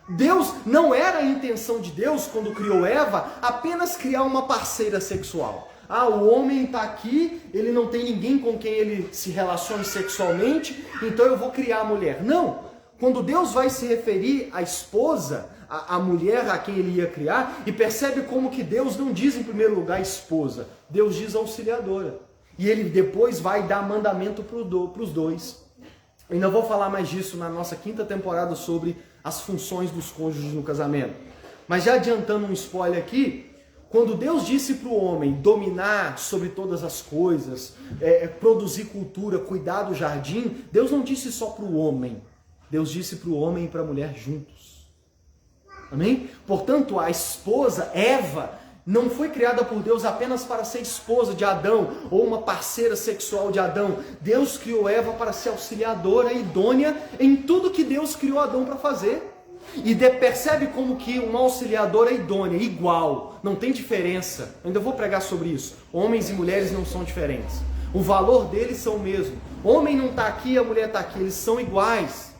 Deus, não era a intenção de Deus, quando criou Eva, apenas criar uma parceira sexual. Ah, o homem está aqui, ele não tem ninguém com quem ele se relacione sexualmente, então eu vou criar a mulher. Não! Quando Deus vai se referir à esposa, a mulher a quem ele ia criar, e percebe como que Deus não diz em primeiro lugar esposa, Deus diz auxiliadora. E ele depois vai dar mandamento para os dois. Eu ainda vou falar mais disso na nossa 5ª temporada sobre as funções dos cônjuges no casamento. Mas já adiantando um spoiler aqui, quando Deus disse para o homem dominar sobre todas as coisas, produzir cultura, cuidar do jardim, Deus não disse só para o homem, Deus disse para o homem e para a mulher juntos. Amém? Portanto, a esposa, Eva, não foi criada por Deus apenas para ser esposa de Adão ou uma parceira sexual de Adão. Deus criou Eva para ser auxiliadora, idônea em tudo que Deus criou Adão para fazer. E percebe como que uma auxiliadora é idônea, igual, não tem diferença. Eu ainda vou pregar sobre isso. Homens e mulheres não são diferentes. O valor deles são o mesmo. O homem não está aqui, a mulher está aqui, eles são iguais.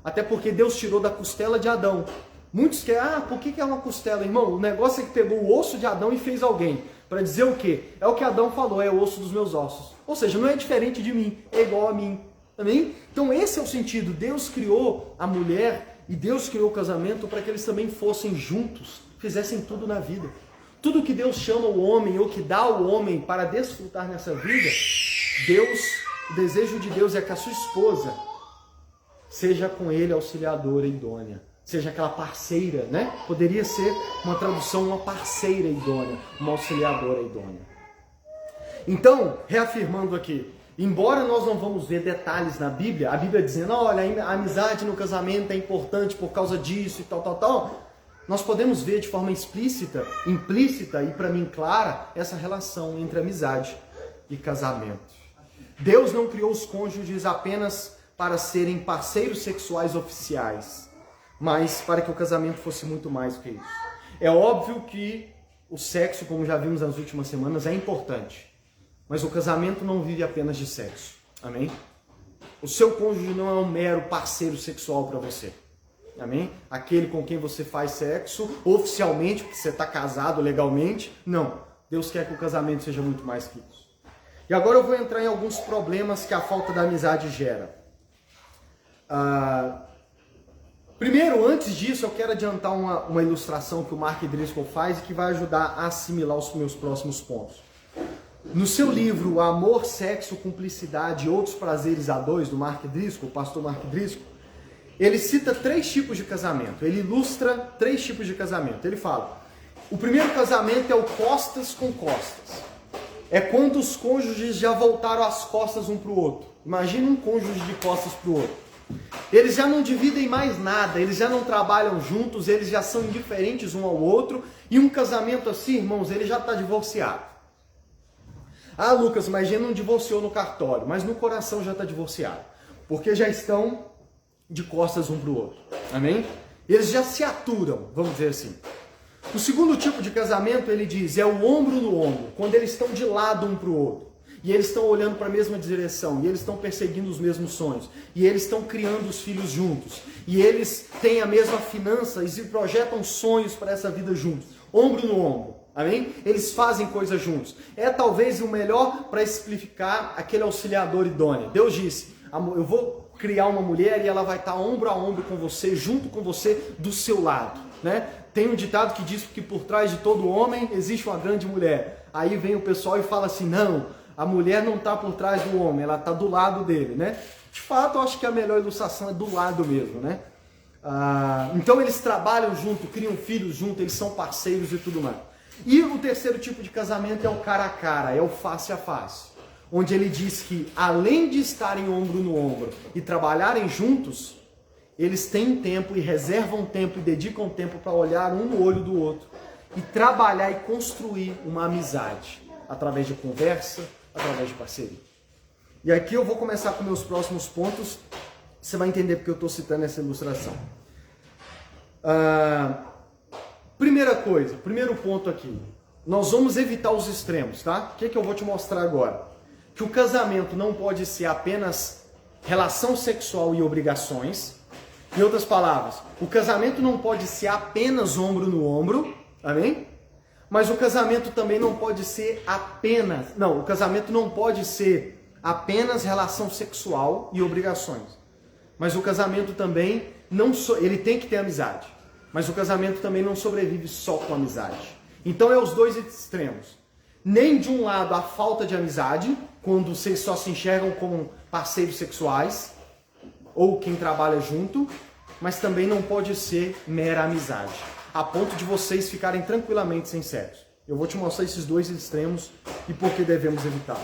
Até porque Deus tirou da costela de Adão. Muitos querem, por que é uma costela, irmão? O negócio é que pegou o osso de Adão e fez alguém. Para dizer o quê? É o que Adão falou, é o osso dos meus ossos. Ou seja, não é diferente de mim, é igual a mim. Amém? Então esse é o sentido. Deus criou a mulher e Deus criou o casamento para que eles também fossem juntos, fizessem tudo na vida. Tudo que Deus chama o homem ou que dá ao homem para desfrutar nessa vida, o desejo de Deus é que a sua esposa seja com ele auxiliadora idônea. Seja aquela parceira, né? Poderia ser uma tradução, uma parceira idônea, uma auxiliadora idônea. Então, reafirmando aqui, Embora nós não vamos ver detalhes na Bíblia, a Bíblia dizendo, olha, a amizade no casamento é importante por causa disso e tal, nós podemos ver de forma explícita, implícita e para mim clara, essa relação entre amizade e casamento. Deus não criou os cônjuges apenas para serem parceiros sexuais oficiais, mas para que o casamento fosse muito mais do que isso. É óbvio que o sexo, como já vimos nas últimas semanas, é importante. Mas o casamento não vive apenas de sexo. Amém? O seu cônjuge não é um mero parceiro sexual para você. Amém? Aquele com quem você faz sexo oficialmente, porque você está casado legalmente. Não. Deus quer que o casamento seja muito mais que isso. E agora eu vou entrar em alguns problemas que a falta da amizade gera. Primeiro, antes disso, eu quero adiantar uma ilustração que o Mark Driscoll faz e que vai ajudar a assimilar os meus próximos pontos. No seu livro Amor, Sexo, Cumplicidade e Outros Prazeres a Dois, do Mark Driscoll, o pastor Mark Driscoll, ele cita 3 tipos de casamento. Ele ilustra 3 tipos de casamento. Ele fala, o primeiro casamento é o costas com costas. É quando os cônjuges já voltaram as costas um para o outro. Imagina um cônjuge de costas para o outro. Eles já não dividem mais nada, eles já não trabalham juntos, eles já são indiferentes um ao outro. E um casamento assim, irmãos, ele já está divorciado. Ah, Lucas, mas já não divorciou no cartório, mas no coração já está divorciado. Porque já estão de costas um para o outro. Amém? Eles já se aturam, vamos dizer assim. O segundo tipo de casamento, ele diz, é o ombro no ombro, quando eles estão de lado um para o outro. E eles estão olhando para a mesma direção, e eles estão perseguindo os mesmos sonhos, e eles estão criando os filhos juntos, e eles têm a mesma finança e projetam sonhos para essa vida juntos, ombro no ombro, amém? Eles fazem coisas juntos. É talvez o melhor para explicar aquele auxiliador idôneo. Deus disse, eu vou criar uma mulher e ela vai estar ombro a ombro com você, junto com você, do seu lado, né? Tem um ditado que diz que por trás de todo homem existe uma grande mulher. Aí vem o pessoal e fala assim, não, a mulher não está por trás do homem, ela está do lado dele, né? De fato, eu acho que a melhor ilustração é do lado mesmo, né? Então eles trabalham junto, criam filhos junto, eles são parceiros e tudo mais. E o terceiro tipo de casamento é o cara a cara, é o face a face. Onde ele diz que além de estarem ombro no ombro e trabalharem juntos, eles têm tempo e reservam tempo e dedicam tempo para olhar um no olho do outro e trabalhar e construir uma amizade através de conversa, através de parceria. E aqui eu vou começar com meus próximos pontos. Você vai entender porque eu estou citando essa ilustração. Primeira coisa, primeiro ponto aqui. Nós vamos evitar os extremos, tá? O que eu vou te mostrar agora? Que o casamento não pode ser apenas relação sexual e obrigações. Em outras palavras, o casamento não pode ser apenas ombro no ombro, amém? Mas o casamento também não pode ser apenas... Não, o casamento não pode ser apenas relação sexual e obrigações. Mas o casamento também não... Ele tem que ter amizade. Mas o casamento também não sobrevive só com amizade. Então é os dois extremos. Nem de um lado a falta de amizade, quando vocês só se enxergam como parceiros sexuais, ou quem trabalha junto, mas também não pode ser mera amizade, a ponto de vocês ficarem tranquilamente sem sexo. Eu vou te mostrar esses dois extremos e por que devemos evitá-lo.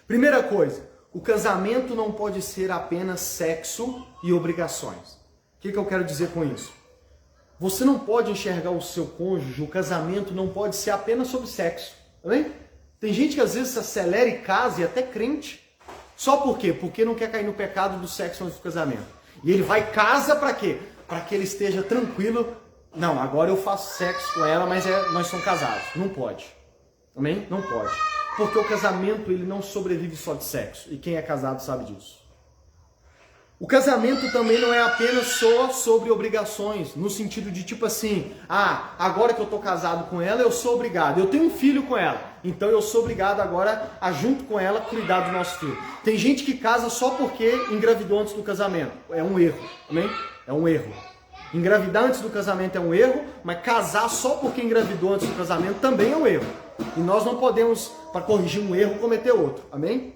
Primeira coisa, o casamento não pode ser apenas sexo e obrigações. O que eu quero dizer com isso? Você não pode enxergar o seu cônjuge, o casamento não pode ser apenas sobre sexo. Tá bem? Tem gente que às vezes se acelera e casa, e até crente. Só por quê? Porque não quer cair no pecado do sexo antes do casamento. E ele vai casa para quê? Para que ele esteja tranquilo. Não, agora eu faço sexo com ela, mas nós somos casados. Não pode. Amém? Não pode. Porque o casamento ele não sobrevive só de sexo. E quem é casado sabe disso. O casamento também não é apenas só sobre obrigações, no sentido de tipo assim, agora que eu estou casado com ela, eu sou obrigado. Eu tenho um filho com ela, então eu sou obrigado agora a junto com ela cuidar do nosso filho. Tem gente que casa só porque engravidou antes do casamento. É um erro, amém? É um erro. Engravidar antes do casamento é um erro, mas casar só porque engravidou antes do casamento também é um erro. E nós não podemos, para corrigir um erro, cometer outro, amém?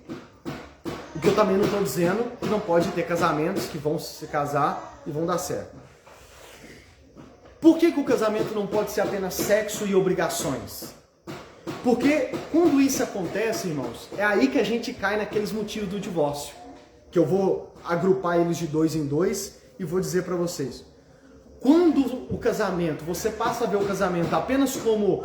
O que eu também não estou dizendo que não pode ter casamentos que vão se casar e vão dar certo. Por que o casamento não pode ser apenas sexo e obrigações? Porque quando isso acontece, irmãos, é aí que a gente cai naqueles motivos do divórcio. Que eu vou agrupar eles de 2 em 2 e vou dizer para vocês. Quando o casamento, você passa a ver o casamento apenas como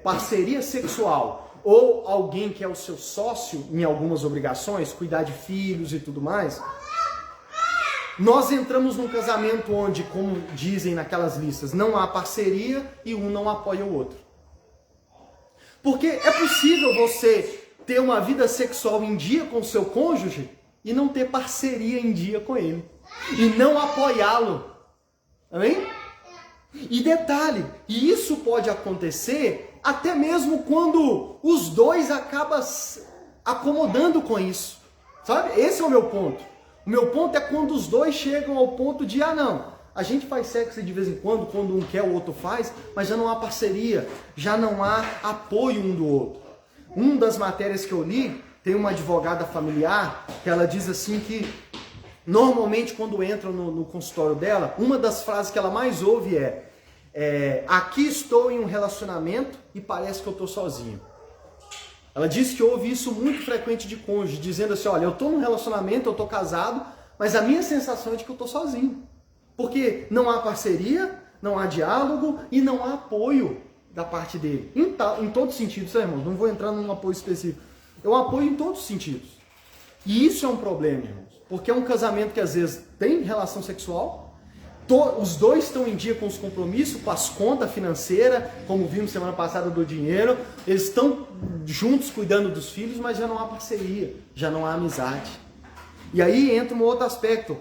parceria sexual ou alguém que é o seu sócio em algumas obrigações, cuidar de filhos e tudo mais, nós entramos num casamento onde, como dizem naquelas listas, não há parceria e um não apoia o outro. Porque é possível você ter uma vida sexual em dia com o seu cônjuge e não ter parceria em dia com ele. E não apoiá-lo. Amém? E detalhe, e isso pode acontecer até mesmo quando os dois acabam acomodando com isso. Sabe? Esse é o meu ponto. O meu ponto é quando os dois chegam ao ponto de, não, a gente faz sexo de vez em quando um quer, o outro faz, mas já não há parceria, já não há apoio um do outro. Uma das matérias que eu li, tem uma advogada familiar, que ela diz assim que, normalmente quando entram no consultório dela, uma das frases que ela mais ouve é aqui estou em um relacionamento e parece que eu estou sozinho. Ela diz que ouve isso muito frequente de cônjuge, dizendo assim, olha, eu estou num relacionamento, eu estou casado, mas a minha sensação é de que eu estou sozinho. Porque não há parceria, não há diálogo e não há apoio da parte dele. Em todos os sentidos, irmãos, não vou entrar num apoio específico. Eu apoio em todos os sentidos. E isso é um problema, irmãos. Porque é um casamento que às vezes tem relação sexual, os dois estão em dia com os compromissos, com as contas financeiras, como vimos semana passada do dinheiro, eles estão juntos cuidando dos filhos, mas já não há parceria, já não há amizade. E aí entra um outro aspecto,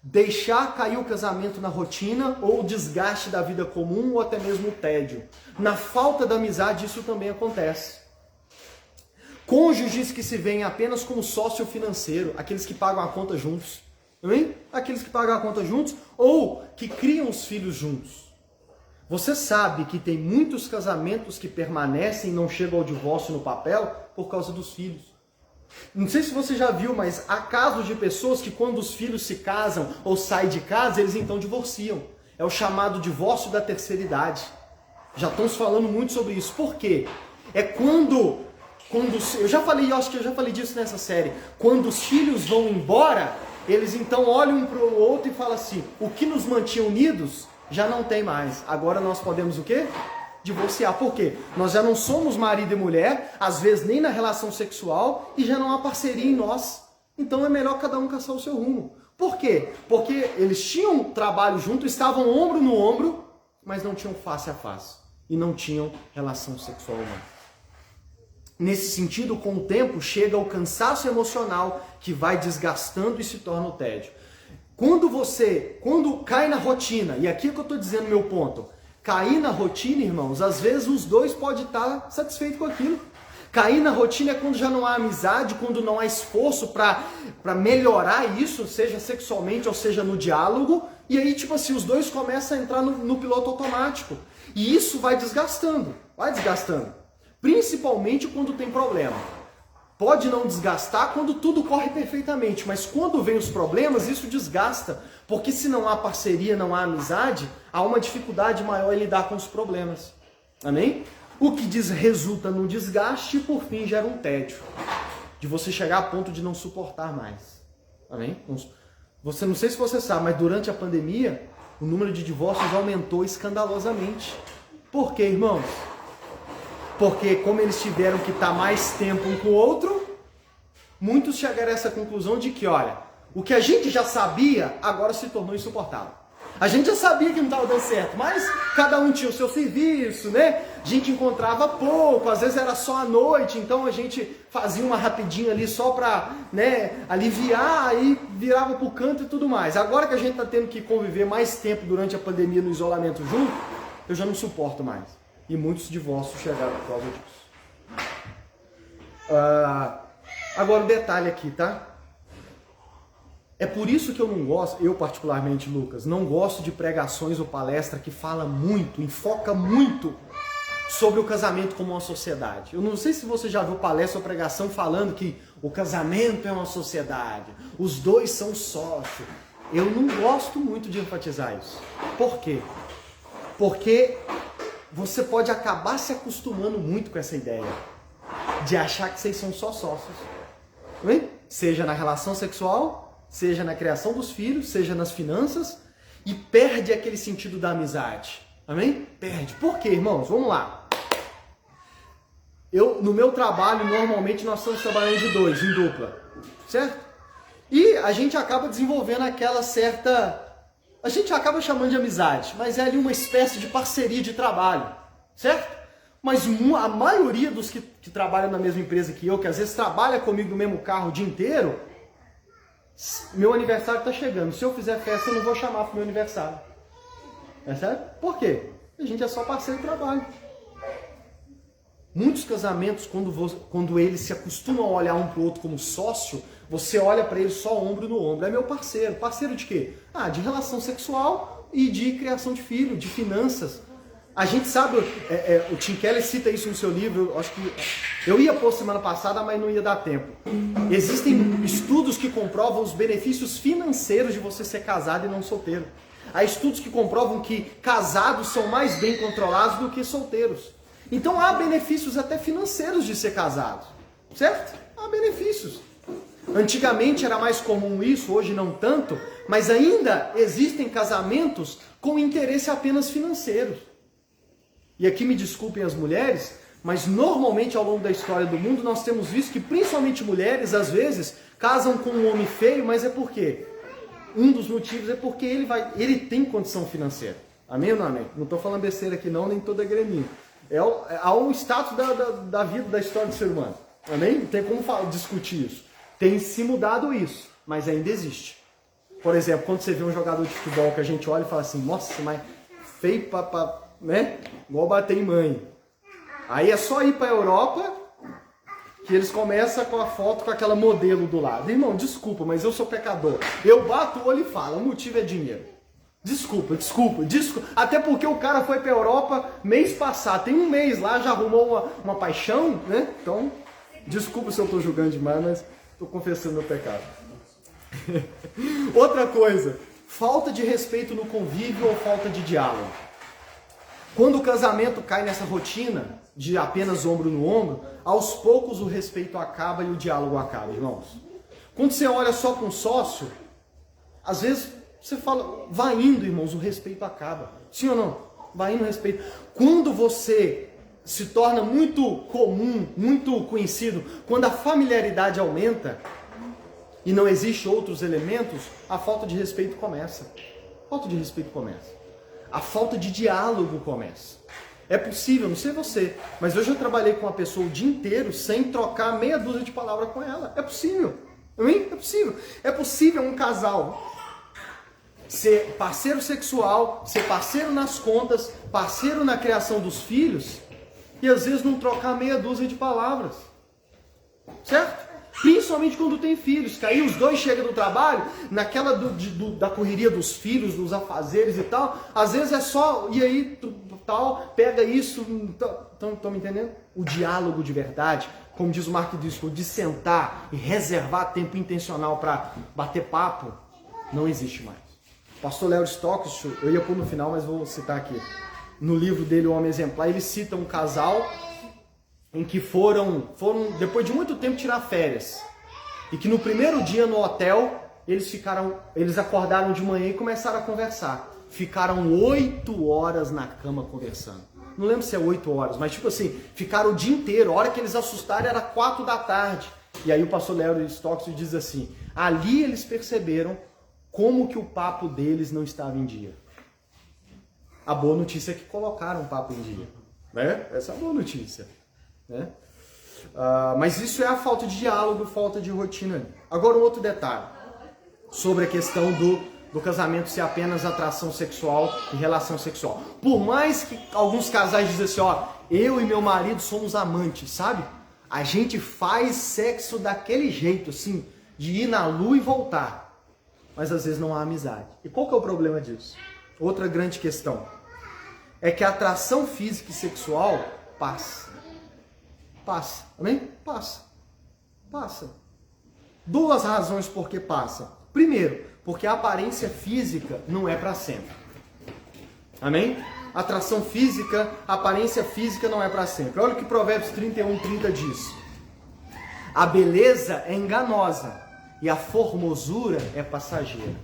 deixar cair o casamento na rotina ou o desgaste da vida comum ou até mesmo o tédio. Na falta da amizade isso também acontece. Cônjuges que se veem apenas como sócio financeiro, aqueles que pagam a conta juntos, hein? Aqueles que pagam a conta juntos ou que criam os filhos juntos. Você sabe que tem muitos casamentos que permanecem e não chegam ao divórcio no papel por causa dos filhos. Não sei se você já viu, mas há casos de pessoas que quando os filhos se casam ou saem de casa, eles então divorciam. É o chamado divórcio da terceira idade. Já estamos falando muito sobre isso. Por quê? É quando eu já falei, eu acho que eu já falei disso nessa série. Quando os filhos vão embora, eles então olham um para o outro e falam assim, o que nos mantinha unidos já não tem mais. Agora nós podemos o quê? Divorciar. Por quê? Nós já não somos marido e mulher, às vezes nem na relação sexual, e já não há parceria em nós. Então é melhor cada um caçar o seu rumo. Por quê? Porque eles tinham trabalho junto, estavam ombro no ombro, mas não tinham face a face. E não tinham relação sexual humana. Nesse sentido, com o tempo, chega o cansaço emocional que vai desgastando e se torna o tédio. Quando cai na rotina, e aqui é que eu estou dizendo meu ponto, cair na rotina, irmãos, às vezes os dois podem estar satisfeitos com aquilo. Cair na rotina é quando já não há amizade, quando não há esforço para melhorar isso, seja sexualmente ou seja no diálogo, e aí tipo assim, os dois começam a entrar no piloto automático. E isso vai desgastando. Principalmente quando tem problema. Pode não desgastar quando tudo corre perfeitamente, mas quando vem os problemas, isso desgasta. Porque se não há parceria, não há amizade, há uma dificuldade maior em lidar com os problemas. Amém? O que resulta no desgaste e por fim gera um tédio. De você chegar a ponto de não suportar mais. Amém? Você, não sei se você sabe, mas durante a pandemia, o número de divórcios aumentou escandalosamente. Por quê, irmãos? Porque como eles tiveram que estar mais tempo um com o outro, muitos chegaram a essa conclusão de que, olha, o que a gente já sabia, agora se tornou insuportável. A gente já sabia que não estava dando certo, mas cada um tinha o seu serviço, né? A gente encontrava pouco, às vezes era só à noite, então a gente fazia uma rapidinha ali só para, né, aliviar, aí virava pro canto e tudo mais. Agora que a gente está tendo que conviver mais tempo durante a pandemia no isolamento junto, eu já não suporto mais. E muitos divórcios chegaram por causa disso. Agora um detalhe aqui, tá? É por isso que eu não gosto, eu particularmente, Lucas, não gosto de pregações ou palestra que fala muito, enfoca muito sobre o casamento como uma sociedade. Eu não sei se você já viu palestra ou pregação falando que o casamento é uma sociedade, os dois são sócios. Eu não gosto muito de enfatizar isso. Por quê? Porque você pode acabar se acostumando muito com essa ideia de achar que vocês são só sócios. Hein? Seja na relação sexual, seja na criação dos filhos, seja nas finanças, e perde aquele sentido da amizade. Amém? Perde. Por quê, irmãos? Vamos lá. No meu trabalho, normalmente nós estamos trabalhando de dois, em dupla. Certo? E a gente acaba desenvolvendo aquela certa... A gente acaba chamando de amizade, mas é ali uma espécie de parceria de trabalho. Certo? Mas a maioria dos que trabalham na mesma empresa que eu, que às vezes trabalha comigo no mesmo carro o dia inteiro, meu aniversário está chegando. Se eu fizer festa, eu não vou chamar para o meu aniversário. É sério? Por quê? A gente é só parceiro de trabalho. Muitos casamentos, quando eles se acostumam a olhar um para o outro como sócio, você olha para ele só ombro no ombro. É meu parceiro. Parceiro de quê? De relação sexual e de criação de filho, de finanças. A gente sabe, o Tim Keller cita isso no seu livro, acho que eu ia pôr semana passada, mas não ia dar tempo. Existem estudos que comprovam os benefícios financeiros de você ser casado e não solteiro. Há estudos que comprovam que casados são mais bem controlados do que solteiros. Então há benefícios até financeiros de ser casado, certo? Há benefícios. Antigamente era mais comum isso, hoje não tanto, mas ainda existem casamentos com interesse apenas financeiro. E aqui me desculpem as mulheres, mas normalmente ao longo da história do mundo nós temos visto que principalmente mulheres às vezes casam com um homem feio, mas é por quê? Um dos motivos é porque ele tem condição financeira. Amém ou não amém? Não estou falando besteira aqui não, nem toda greminha. Há um status da vida, da história do ser humano. Amém? Não tem como discutir isso. Tem se mudado isso, mas ainda existe. Por exemplo, quando você vê um jogador de futebol que a gente olha e fala assim, nossa, mas feio né? Igual bater em mãe. Aí é só ir para a Europa que eles começam com a foto com aquela modelo do lado. Irmão, desculpa, mas eu sou pecador. Eu bato o olho e falo, o motivo é dinheiro. Desculpa. Até porque o cara foi para a Europa mês passado. Tem um mês lá, já arrumou uma paixão, né? Então, desculpa se eu estou julgando demais, mas estou confessando meu pecado. Outra coisa, falta de respeito no convívio ou falta de diálogo. Quando o casamento cai nessa rotina de apenas ombro no ombro, aos poucos o respeito acaba e o diálogo acaba, irmãos. Quando você olha só para um sócio, às vezes você fala, vai indo, irmãos, o respeito acaba. Sim ou não? Vai indo o respeito. Quando você se torna muito comum, muito conhecido, quando a familiaridade aumenta e não existe outros elementos, a falta de respeito começa. A falta de diálogo começa. É possível, não sei você, mas eu já trabalhei com uma pessoa o dia inteiro sem trocar meia dúzia de palavras com ela. É possível. É possível. É possível um casal ser parceiro sexual, ser parceiro nas contas, parceiro na criação dos filhos e às vezes não trocar meia dúzia de palavras. Certo? Principalmente quando tem filhos, que aí os dois chegam do trabalho, naquela da correria dos filhos, dos afazeres e tal, às vezes é só, e aí, tal, pega isso, estão me entendendo? O diálogo de verdade, como diz o Mark Driscoll, de sentar e reservar tempo intencional para bater papo, não existe mais. O pastor Léo Stocks, eu ia pôr no final, mas vou citar aqui, no livro dele, O Homem Exemplar, ele cita um casal em que foram depois de muito tempo tirar férias. E que no primeiro dia no hotel, eles acordaram de manhã e começaram a conversar. Ficaram 8 horas na cama conversando. Não lembro se é 8 horas, mas tipo assim, ficaram o dia inteiro. A hora que eles assustaram era 4 da tarde. E aí o pastor Léo Stocks diz assim, ali eles perceberam como que o papo deles não estava em dia. A boa notícia é que colocaram o papo em dia. Né? Essa é a boa notícia. Né? Mas isso é a falta de diálogo, falta de rotina. Agora um outro detalhe sobre a questão do casamento ser apenas atração sexual e relação sexual. Por mais que alguns casais dizem assim, ó, eu e meu marido somos amantes, sabe? A gente faz sexo daquele jeito, assim, de ir na lua e voltar. Mas às vezes não há amizade. E qual que é o problema disso? Outra grande questão é que a atração física e sexual passa. Amém? Passa. 2 razões por que passa. Primeiro, porque a aparência física não é para sempre. Amém? atração física, aparência física não é para sempre. Olha o que Provérbios 31:30 diz. A beleza é enganosa e a formosura é passageira.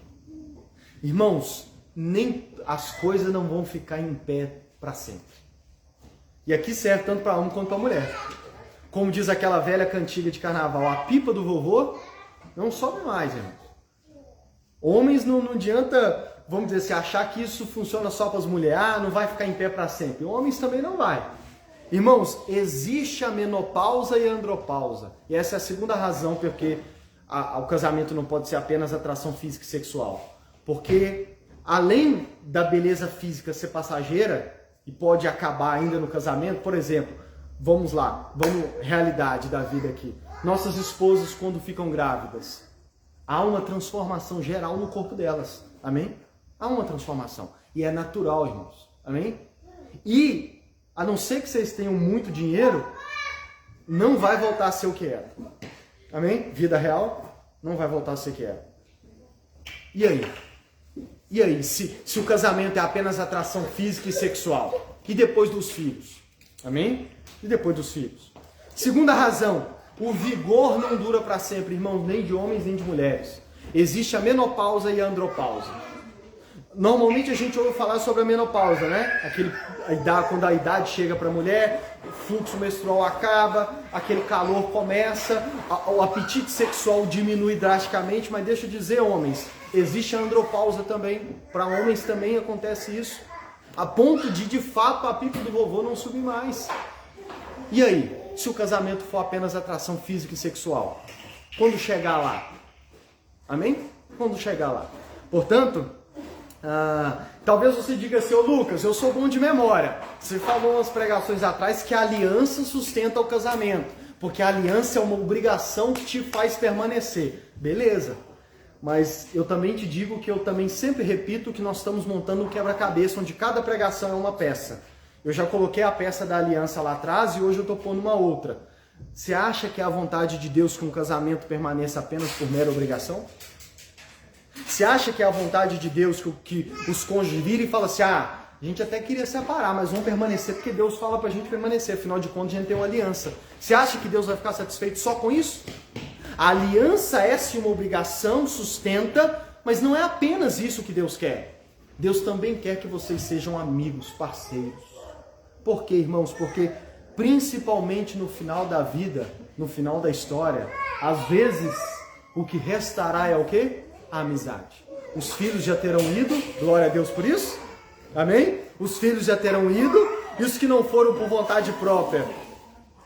Irmãos, nem as coisas não vão ficar em pé para sempre. E aqui serve tanto para homem quanto para mulher. Como diz aquela velha cantiga de carnaval, a pipa do vovô não sobe mais, irmãos. Homens não adianta, vamos dizer assim, achar que isso funciona só para as mulheres, não vai ficar em pé para sempre. Homens também não vai. Irmãos, existe a menopausa e a andropausa. E essa é a segunda razão porque o casamento não pode ser apenas atração física e sexual. Porque além da beleza física ser passageira e pode acabar ainda no casamento, por exemplo, vamos lá, realidade da vida aqui. Nossas esposas, quando ficam grávidas, há uma transformação geral no corpo delas. Amém? Há uma transformação. E é natural, irmãos. Amém? E, a não ser que vocês tenham muito dinheiro, não vai voltar a ser o que era. Amém? Vida real, não vai voltar a ser o que era. E aí? E aí? Se o casamento é apenas atração física e sexual? E depois dos filhos? Amém? E depois dos filhos? Segunda razão. O vigor não dura para sempre, irmãos, nem de homens nem de mulheres. Existe a menopausa e a andropausa. Normalmente a gente ouve falar sobre a menopausa, né? Quando a idade chega para a mulher, o fluxo menstrual acaba, aquele calor começa, o apetite sexual diminui drasticamente, mas deixa eu dizer, homens, existe a andropausa também. Para homens também acontece isso. A ponto de fato, a pipa do vovô não subir mais. E aí? Se o casamento for apenas atração física e sexual? Quando chegar lá? Amém? Quando chegar lá. Portanto, talvez você diga assim, ô Lucas, eu sou bom de memória. Você falou umas pregações atrás que a aliança sustenta o casamento. Porque a aliança é uma obrigação que te faz permanecer. Beleza. Mas eu também te digo que eu também sempre repito que nós estamos montando um quebra-cabeça onde cada pregação é uma peça. Eu já coloquei a peça da aliança lá atrás e hoje eu estou pondo uma outra. Você acha que é a vontade de Deus que um casamento permaneça apenas por mera obrigação? Você acha que é a vontade de Deus que os cônjuges virem e falam assim, a gente até queria separar, mas vamos permanecer porque Deus fala pra gente permanecer, afinal de contas a gente tem uma aliança. Você acha que Deus vai ficar satisfeito só com isso? A aliança é sim uma obrigação, sustenta, mas não é apenas isso que Deus quer. Deus também quer que vocês sejam amigos, parceiros. Por quê, irmãos? Porque principalmente no final da vida, no final da história, às vezes o que restará é o quê? A amizade. Os filhos já terão ido, glória a Deus por isso, amém? Os filhos já terão ido, e os que não foram por vontade própria,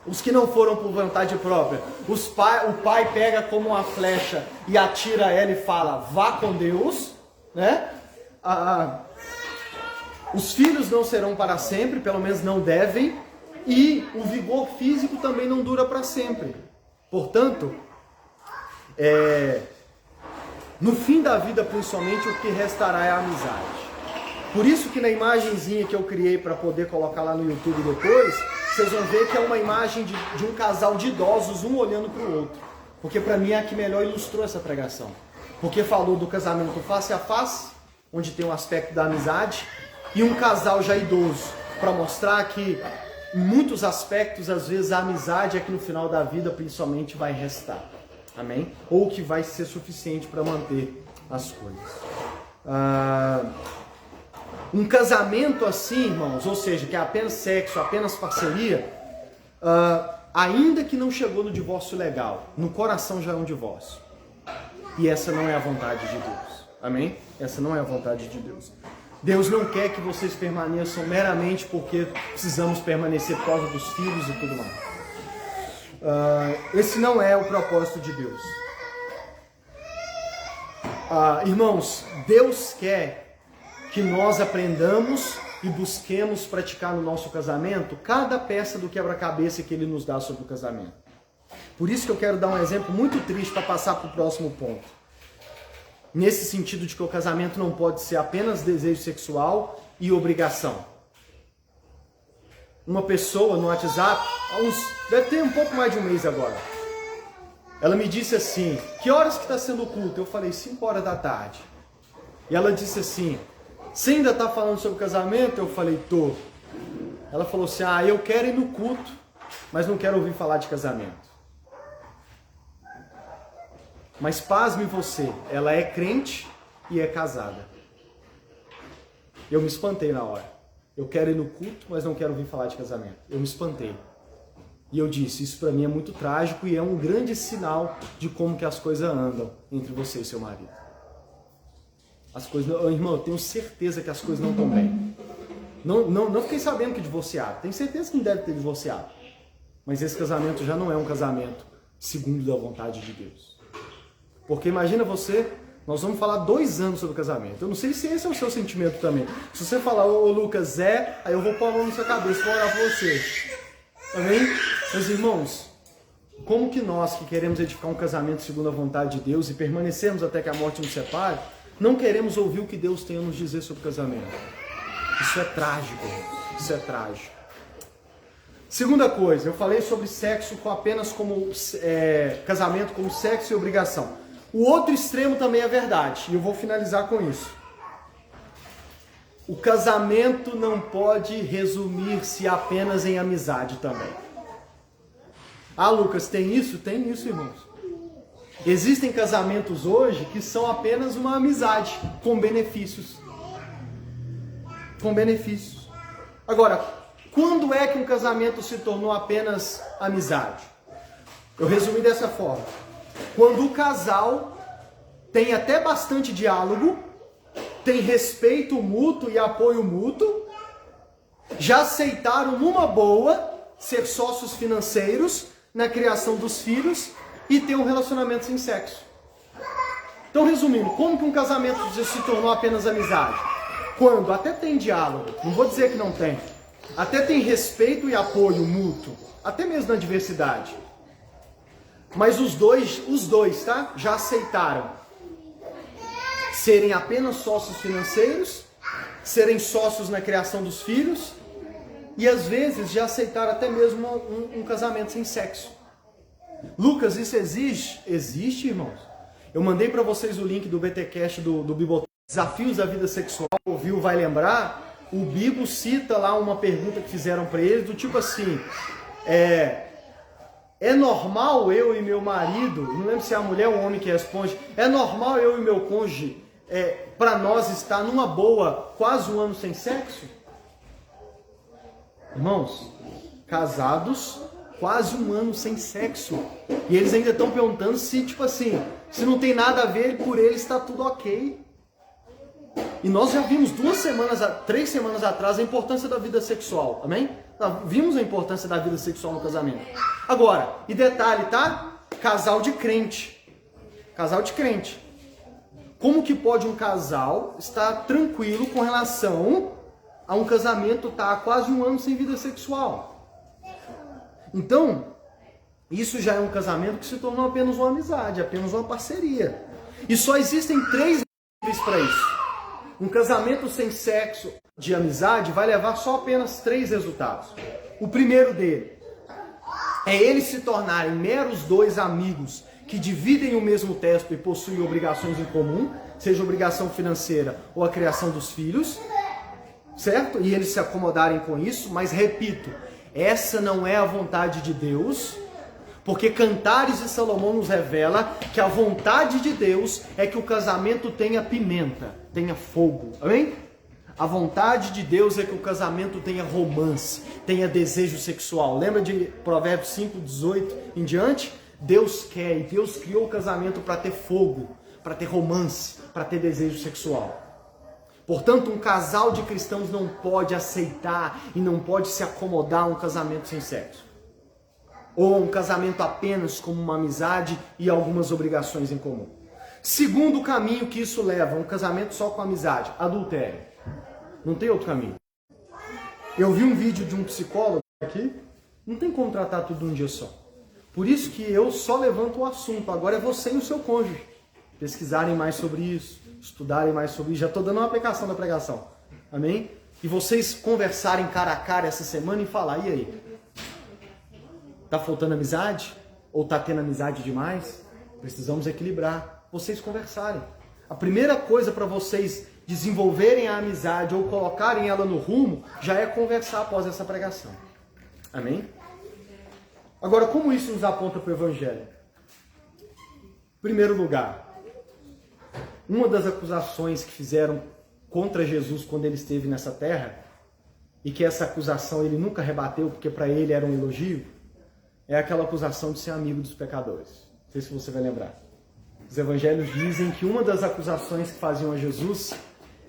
o pai pega como uma flecha e atira ela e fala, vá com Deus, né? Os filhos não serão para sempre, pelo menos não devem, e o vigor físico também não dura para sempre. Portanto, no fim da vida, principalmente, o que restará é a amizade. Por isso que na imagenzinha que eu criei para poder colocar lá no YouTube depois, vocês vão ver que é uma imagem de um casal de idosos, um olhando para o outro. Porque para mim é a que melhor ilustrou essa pregação. Porque falou do casamento face a face, onde tem um aspecto da amizade, e um casal já idoso, para mostrar que em muitos aspectos, às vezes, a amizade é que no final da vida, principalmente, vai restar. Amém? Ou que vai ser suficiente para manter as coisas. Um casamento assim, irmãos, ou seja, que é apenas sexo, apenas parceria, ainda que não chegou no divórcio legal, no coração já é um divórcio. E essa não é a vontade de Deus. Amém? Essa não é a vontade de Deus. Deus não quer que vocês permaneçam meramente porque precisamos permanecer por causa dos filhos e tudo mais. Esse não é o propósito de Deus. Irmãos, Deus quer que nós aprendamos e busquemos praticar no nosso casamento cada peça do quebra-cabeça que Ele nos dá sobre o casamento. Por isso que eu quero dar um exemplo muito triste para passar para o próximo ponto. Nesse sentido de que o casamento não pode ser apenas desejo sexual e obrigação. Uma pessoa no WhatsApp, deve ter um pouco mais de um mês agora, ela me disse assim, que horas que está sendo o culto? Eu falei, 5 horas da tarde. E ela disse assim, Você ainda está falando sobre casamento? Eu falei, tô. Ela falou assim, eu quero ir no culto, mas não quero ouvir falar de casamento. Mas pasme você, ela é crente e é casada. Eu me espantei na hora. Eu quero ir no culto, mas não quero ouvir falar de casamento. Eu me espantei. E eu disse, isso para mim é muito trágico e é um grande sinal de como que as coisas andam entre você e seu marido. As coisas, irmão, eu tenho certeza que as coisas não estão bem. Não fiquei sabendo que divorciaram. Tenho certeza que não deve ter divorciado. Mas esse casamento já não é um casamento segundo a vontade de Deus. Porque imagina você, nós vamos falar 2 anos sobre casamento. Eu não sei se esse é o seu sentimento também. Se você falar, ô Lucas, aí eu vou pôr a mão na sua cabeça e vou orar por você. Amém? Meus irmãos, como que nós que queremos edificar um casamento segundo a vontade de Deus e permanecermos até que a morte nos separe, não queremos ouvir o que Deus tem a nos dizer sobre casamento? Isso é trágico, isso é trágico. Segunda coisa, eu falei sobre sexo apenas como casamento como sexo e obrigação. O outro extremo também é verdade, e eu vou finalizar com isso. O casamento não pode resumir-se apenas em amizade também. Lucas, tem isso? Tem isso, irmãos. Existem casamentos hoje que são apenas uma amizade, com benefícios. Com benefícios. Agora, quando é que um casamento se tornou apenas amizade? Eu resumi dessa forma. Quando o casal tem até bastante diálogo, tem respeito mútuo e apoio mútuo, já aceitaram numa boa ser sócios financeiros na criação dos filhos e ter um relacionamento sem sexo. Então, resumindo, como que um casamento se tornou apenas amizade? Quando até tem diálogo, não vou dizer que não tem, até tem respeito e apoio mútuo, até mesmo na diversidade. Mas os dois, tá? Já aceitaram serem apenas sócios financeiros, serem sócios na criação dos filhos e às vezes já aceitaram até mesmo um casamento sem sexo. Lucas, isso existe? Existe, irmãos. Eu mandei para vocês o link do BTcast do Bibotalk, Desafios da Vida Sexual. Ouviu, vai lembrar? O Bibo cita lá uma pergunta que fizeram para ele, do tipo assim, é normal eu e meu marido, não lembro se é a mulher ou o homem que responde, é normal eu e meu cônjuge, para nós estar numa boa quase 1 ano sem sexo? Irmãos, casados, quase 1 ano sem sexo. E eles ainda estão perguntando se, tipo assim, se não tem nada a ver, por eles está tudo ok. E nós já vimos 3 semanas atrás a importância da vida sexual, amém? Vimos a importância da vida sexual no casamento. Agora, e detalhe, tá? Casal de crente. Casal de crente. Como que pode um casal estar tranquilo com relação a um casamento estar há quase 1 ano sem vida sexual? Então, isso já é um casamento que se tornou apenas uma amizade, apenas uma parceria. E só existem 3 níveis para isso. Um casamento sem sexo de amizade vai levar só apenas 3 resultados. O primeiro dele é eles se tornarem meros 2 amigos que dividem o mesmo teto e possuem obrigações em comum, seja obrigação financeira ou a criação dos filhos, certo? E eles se acomodarem com isso, mas repito, essa não é a vontade de Deus, porque Cantares de Salomão nos revela que a vontade de Deus é que o casamento tenha pimenta, tenha fogo, amém? A vontade de Deus é que o casamento tenha romance, tenha desejo sexual. Lembra de Provérbios 5, 18 em diante? Deus quer e Deus criou o casamento para ter fogo, para ter romance, para ter desejo sexual. Portanto, um casal de cristãos não pode aceitar e não pode se acomodar a um casamento sem sexo. Ou um casamento apenas como uma amizade e algumas obrigações em comum. Segundo caminho que isso leva, um casamento só com amizade, adultério. Não tem outro caminho. Eu vi um vídeo de um psicólogo aqui, não tem como tratar tudo num dia só. Por isso que eu só levanto o assunto, agora é você e o seu cônjuge pesquisarem mais sobre isso, estudarem mais sobre isso. Já estou dando uma aplicação da pregação, amém? E vocês conversarem cara a cara essa semana e falar, e aí? Tá faltando amizade? Ou tá tendo amizade demais? Precisamos equilibrar. Vocês conversarem. A primeira coisa para vocês desenvolverem a amizade ou colocarem ela no rumo, já é conversar após essa pregação. Amém? Agora, como isso nos aponta para o Evangelho? Em primeiro lugar, uma das acusações que fizeram contra Jesus quando ele esteve nessa terra, e que essa acusação ele nunca rebateu, porque para ele era um elogio, é aquela acusação de ser amigo dos pecadores. Não sei se você vai lembrar. Os evangelhos dizem que uma das acusações que faziam a Jesus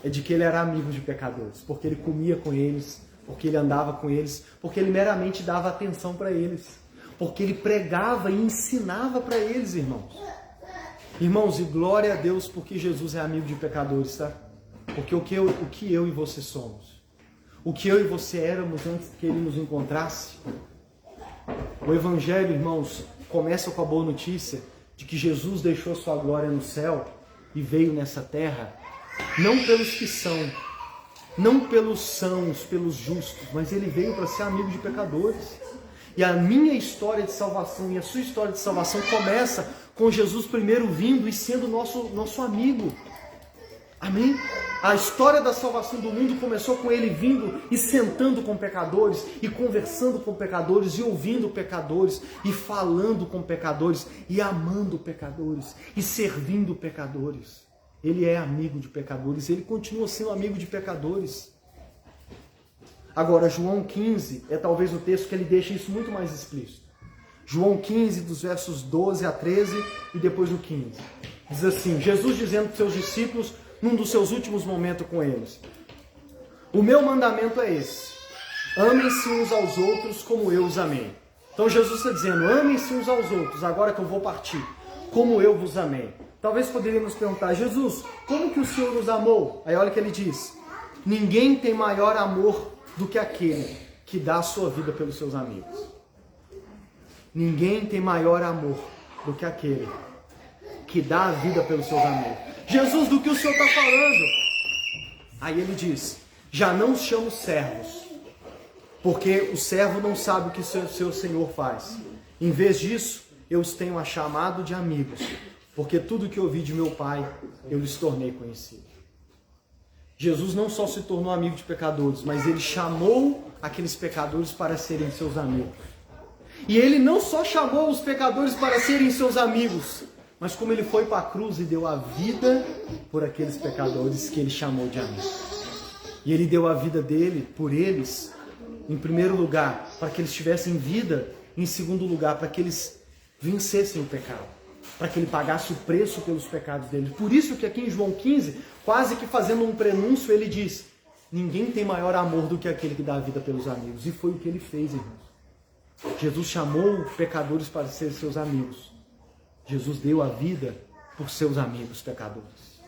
é de que ele era amigo de pecadores, porque ele comia com eles, porque ele andava com eles, porque ele meramente dava atenção para eles, porque ele pregava e ensinava para eles, irmãos. Irmãos, e glória a Deus porque Jesus é amigo de pecadores, tá? Porque o que eu e você somos, o que eu e você éramos antes que ele nos encontrasse. O Evangelho, irmãos, começa com a boa notícia de que Jesus deixou sua glória no céu e veio nessa terra, não pelos que são, não pelos sãos, pelos justos, mas ele veio para ser amigo de pecadores. E a minha história de salvação e a sua história de salvação começa com Jesus primeiro vindo e sendo nosso amigo. Amém? A história da salvação do mundo começou com ele vindo e sentando com pecadores, e conversando com pecadores, e ouvindo pecadores, e falando com pecadores, e amando pecadores, e servindo pecadores. Ele é amigo de pecadores, ele continua sendo amigo de pecadores. Agora, João 15 é talvez o texto que ele deixa isso muito mais explícito. João 15, dos versos 12 a 13 e depois o 15. Diz assim, Jesus dizendo para os seus discípulos, num dos seus últimos momentos com eles: o meu mandamento é esse, amem-se uns aos outros como eu os amei. Então Jesus está dizendo, amem-se uns aos outros, agora que eu vou partir, como eu vos amei. Talvez poderíamos perguntar, Jesus, como que o Senhor nos amou? Aí olha o que ele diz, ninguém tem maior amor do que aquele que dá a sua vida pelos seus amigos. Ninguém tem maior amor do que aquele que dá a vida pelos seus amigos. Jesus, do que o Senhor está falando? Aí ele diz, já não os chamo servos, porque o servo não sabe o que seu Senhor faz. Em vez disso, eu os tenho chamado de amigos, porque tudo que ouvi de meu Pai, eu lhes tornei conhecido. Jesus não só se tornou amigo de pecadores, mas ele chamou aqueles pecadores para serem seus amigos. E ele não só chamou os pecadores para serem seus amigos, mas como ele foi para a cruz e deu a vida por aqueles pecadores que ele chamou de amigos. E ele deu a vida dele por eles, em primeiro lugar, para que eles tivessem vida, em segundo lugar, para que eles vencessem o pecado, para que ele pagasse o preço pelos pecados deles. Por isso que aqui em João 15, quase que fazendo um prenúncio, ele diz, ninguém tem maior amor do que aquele que dá a vida pelos amigos. E foi o que ele fez, irmãos. Jesus chamou pecadores para serem seus amigos. Jesus deu a vida por seus amigos pecadores.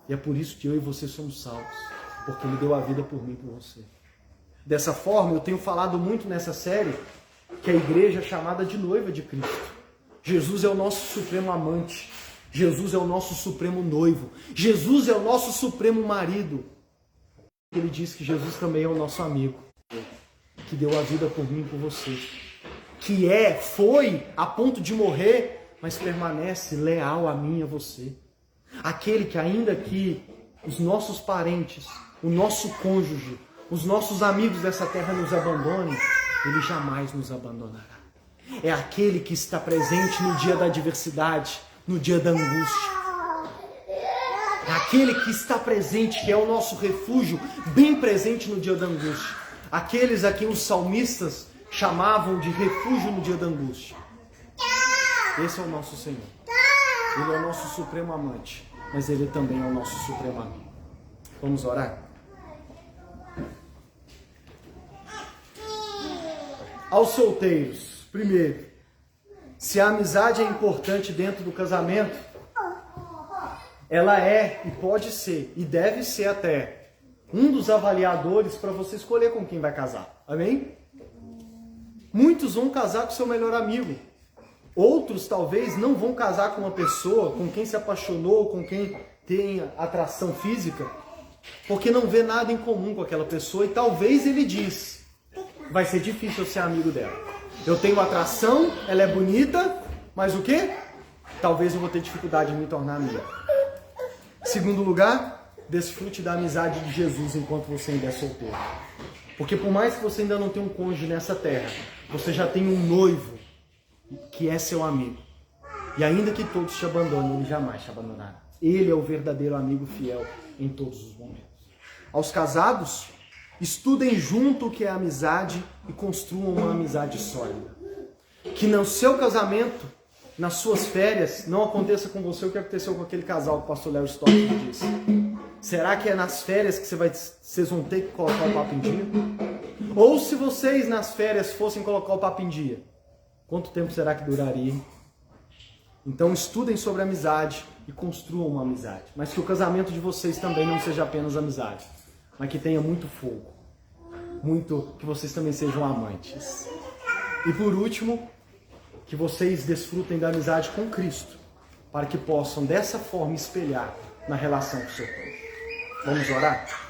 E é por isso que eu e você somos salvos, porque ele deu a vida por mim e por você. Dessa forma, eu tenho falado muito nessa série que a igreja é chamada de noiva de Cristo. Jesus é o nosso supremo amante. Jesus é o nosso supremo noivo. Jesus é o nosso supremo marido. Ele diz que Jesus também é o nosso amigo, que deu a vida por mim e por você. Que foi a ponto de morrer, mas permanece leal a mim e a você. Aquele que ainda que os nossos parentes, o nosso cônjuge, os nossos amigos dessa terra nos abandonem, ele jamais nos abandonará. É aquele que está presente no dia da adversidade, no dia da angústia. É aquele que está presente, que é o nosso refúgio, bem presente no dia da angústia. Aqueles a quem os salmistas chamavam de refúgio no dia da angústia. Esse é o nosso Senhor. Ele é o nosso supremo amante, mas ele também é o nosso supremo amigo. Vamos orar? Aos solteiros, primeiro, se a amizade é importante dentro do casamento, ela é e pode ser e deve ser até um dos avaliadores para você escolher com quem vai casar. Amém? Muitos vão casar com seu melhor amigo. Outros talvez não vão casar com uma pessoa com quem se apaixonou, com quem tem atração física, porque não vê nada em comum com aquela pessoa e talvez ele diz, vai ser difícil eu ser amigo dela. Eu tenho atração, ela é bonita, mas o quê? Talvez eu vou ter dificuldade em me tornar amigo. Segundo lugar, desfrute da amizade de Jesus enquanto você ainda é solteiro. Porque por mais que você ainda não tenha um cônjuge nessa terra, você já tem um noivo que é seu amigo. E ainda que todos te abandonem, ele jamais te abandonará. Ele é o verdadeiro amigo fiel em todos os momentos. Aos casados, estudem junto o que é amizade e construam uma amizade sólida. Que no seu casamento, nas suas férias, não aconteça com você o que aconteceu com aquele casal que o pastor Léo Stott disse. Será que é nas férias que vocês vão ter que colocar o papo em dia? Ou se vocês nas férias fossem colocar o papo em dia, quanto tempo será que duraria? Então estudem sobre amizade e construam uma amizade. Mas que o casamento de vocês também não seja apenas amizade, mas que tenha muito fogo. Que vocês também sejam amantes. E por último, que vocês desfrutem da amizade com Cristo, para que possam dessa forma espelhar na relação com o seu povo. Vamos orar?